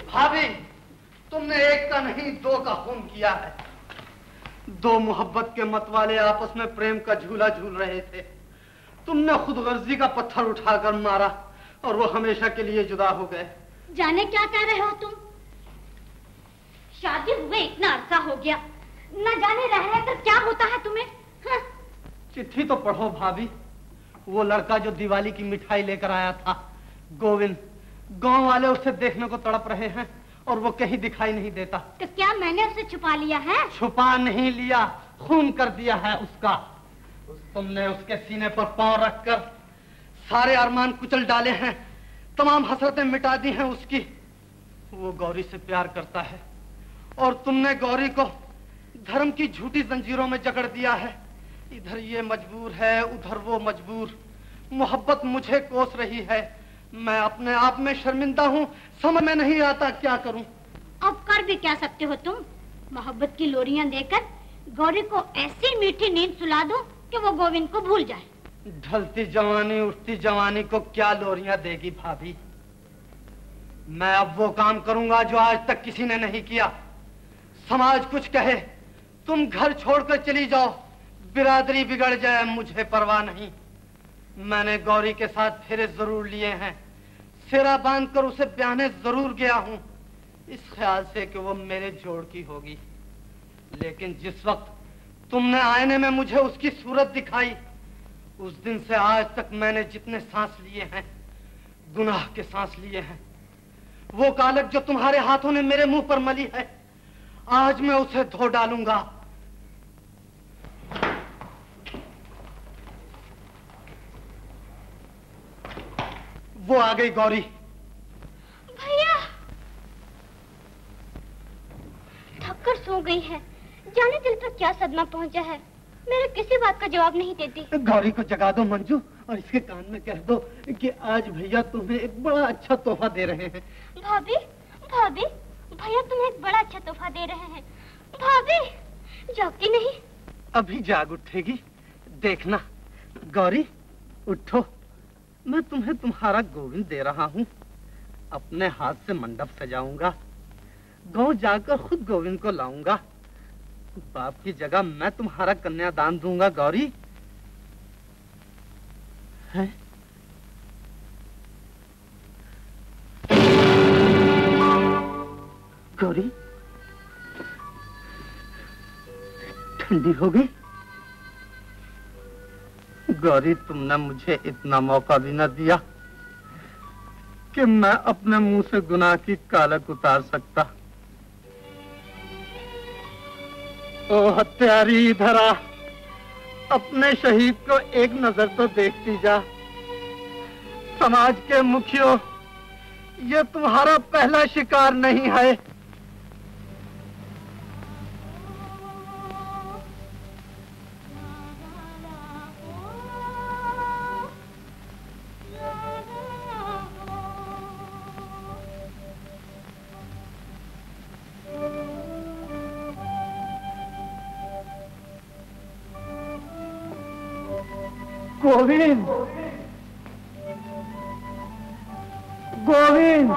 भाभी, तुमने एक का नहीं दो का खून किया है। दो मोहब्बत के मतवाले आपस में प्रेम का झूला झूल रहे थे। तुमने खुदगर्जी का पत्थर उठाकर मारा और वो हमेशा के लिए जुदा हो गए। जाने क्या कह रहे हो तुम? शादी हुए इतना अरसा हो गया, न जाने रह कर क्या होता है तुम्हें? हाँ। चिट्ठी तो पढ़ो भाभी। वो लड़का जो दिवाली की मिठाई लेकर आया था, गोविंद, गांव वाले उसे देखने को तड़प रहे हैं और वो कहीं दिखाई नहीं देता। तो क्या मैंने उसे छुपा लिया है? छुपा नहीं लिया, खून कर दिया है उसका। तुमने उसके सीने पर पांव रखकर सारे अरमान कुचल डाले हैं, तमाम हसरतें मिटा दी हैं उसकी। वो गौरी से प्यार करता है और तुमने गौरी को धर्म की झूठी जंजीरों में जकड़ दिया है। इधर ये मजबूर है, उधर वो मजबूर। मोहब्बत मुझे कोस रही है, मैं अपने आप में शर्मिंदा हूँ, समझ में नहीं आता क्या करूँ। अब कर भी क्या सकते हो तुम? मोहब्बत की लोरियां देकर गौरी को ऐसी मीठी नींद सुला दो कि वो गोविंद को भूल जाए। ढलती जवानी उठती जवानी को क्या लोरियां देगी भाभी। मैं अब वो काम करूंगा जो आज तक किसी ने नहीं किया। समाज कुछ कहे, तुम घर छोड़कर चली जाओ, बिरादरी बिगड़ जाए, मुझे परवाह नहीं। मैंने गौरी के साथ फेरे जरूर लिए हैं, सेरा बांधकर उसे ब्याहने जरूर गया हूं, इस ख्याल से कि वो मेरे जोड़ की होगी। लेकिन जिस वक्त तुमने आईने में मुझे उसकी सूरत दिखाई, उस दिन से आज तक मैंने जितने सांस लिए हैं, गुनाह के सांस लिए हैं। वो कालक जो तुम्हारे हाथों ने मेरे मुंह पर मली है, आज मैं उसे धो डालूंगा। वो आ गई गौरी। भैया थककर सो गई है, जाने दिल पर क्या सदमा पहुंचा है, मेरे किसी बात का जवाब नहीं देती। गौरी को जगा दो मंजू और इसके कान में कह दो कि आज भैया तुम्हें एक बड़ा अच्छा तोहफा दे रहे हैं। भाभी भाभी भैया तुम्हें एक बड़ा अच्छा तोहफा दे रहे हैं। भाभी जागती नहीं? अभी जाग उठेगी, देखना। गौरी उठो, मैं तुम्हें तुम्हारा गोविंद दे रहा हूँ। अपने हाथ से मंडप सजाऊंगा, गांव जाकर खुद गोविंद को लाऊंगा। बाप की जगह मैं तुम्हारा कन्यादान दूंगा। गौरी है? गौरी ठंडी हो गई। गौरी तुमने मुझे इतना मौका भी न दिया कि मैं अपने मुंह से गुनाह की कालक उतार सकता। ओ हत्यारी, इधर आ, अपने शहीद को एक नजर तो देखती जा। समाज के मुखियों, ये तुम्हारा पहला शिकार नहीं है। गोविंद, गोविंद,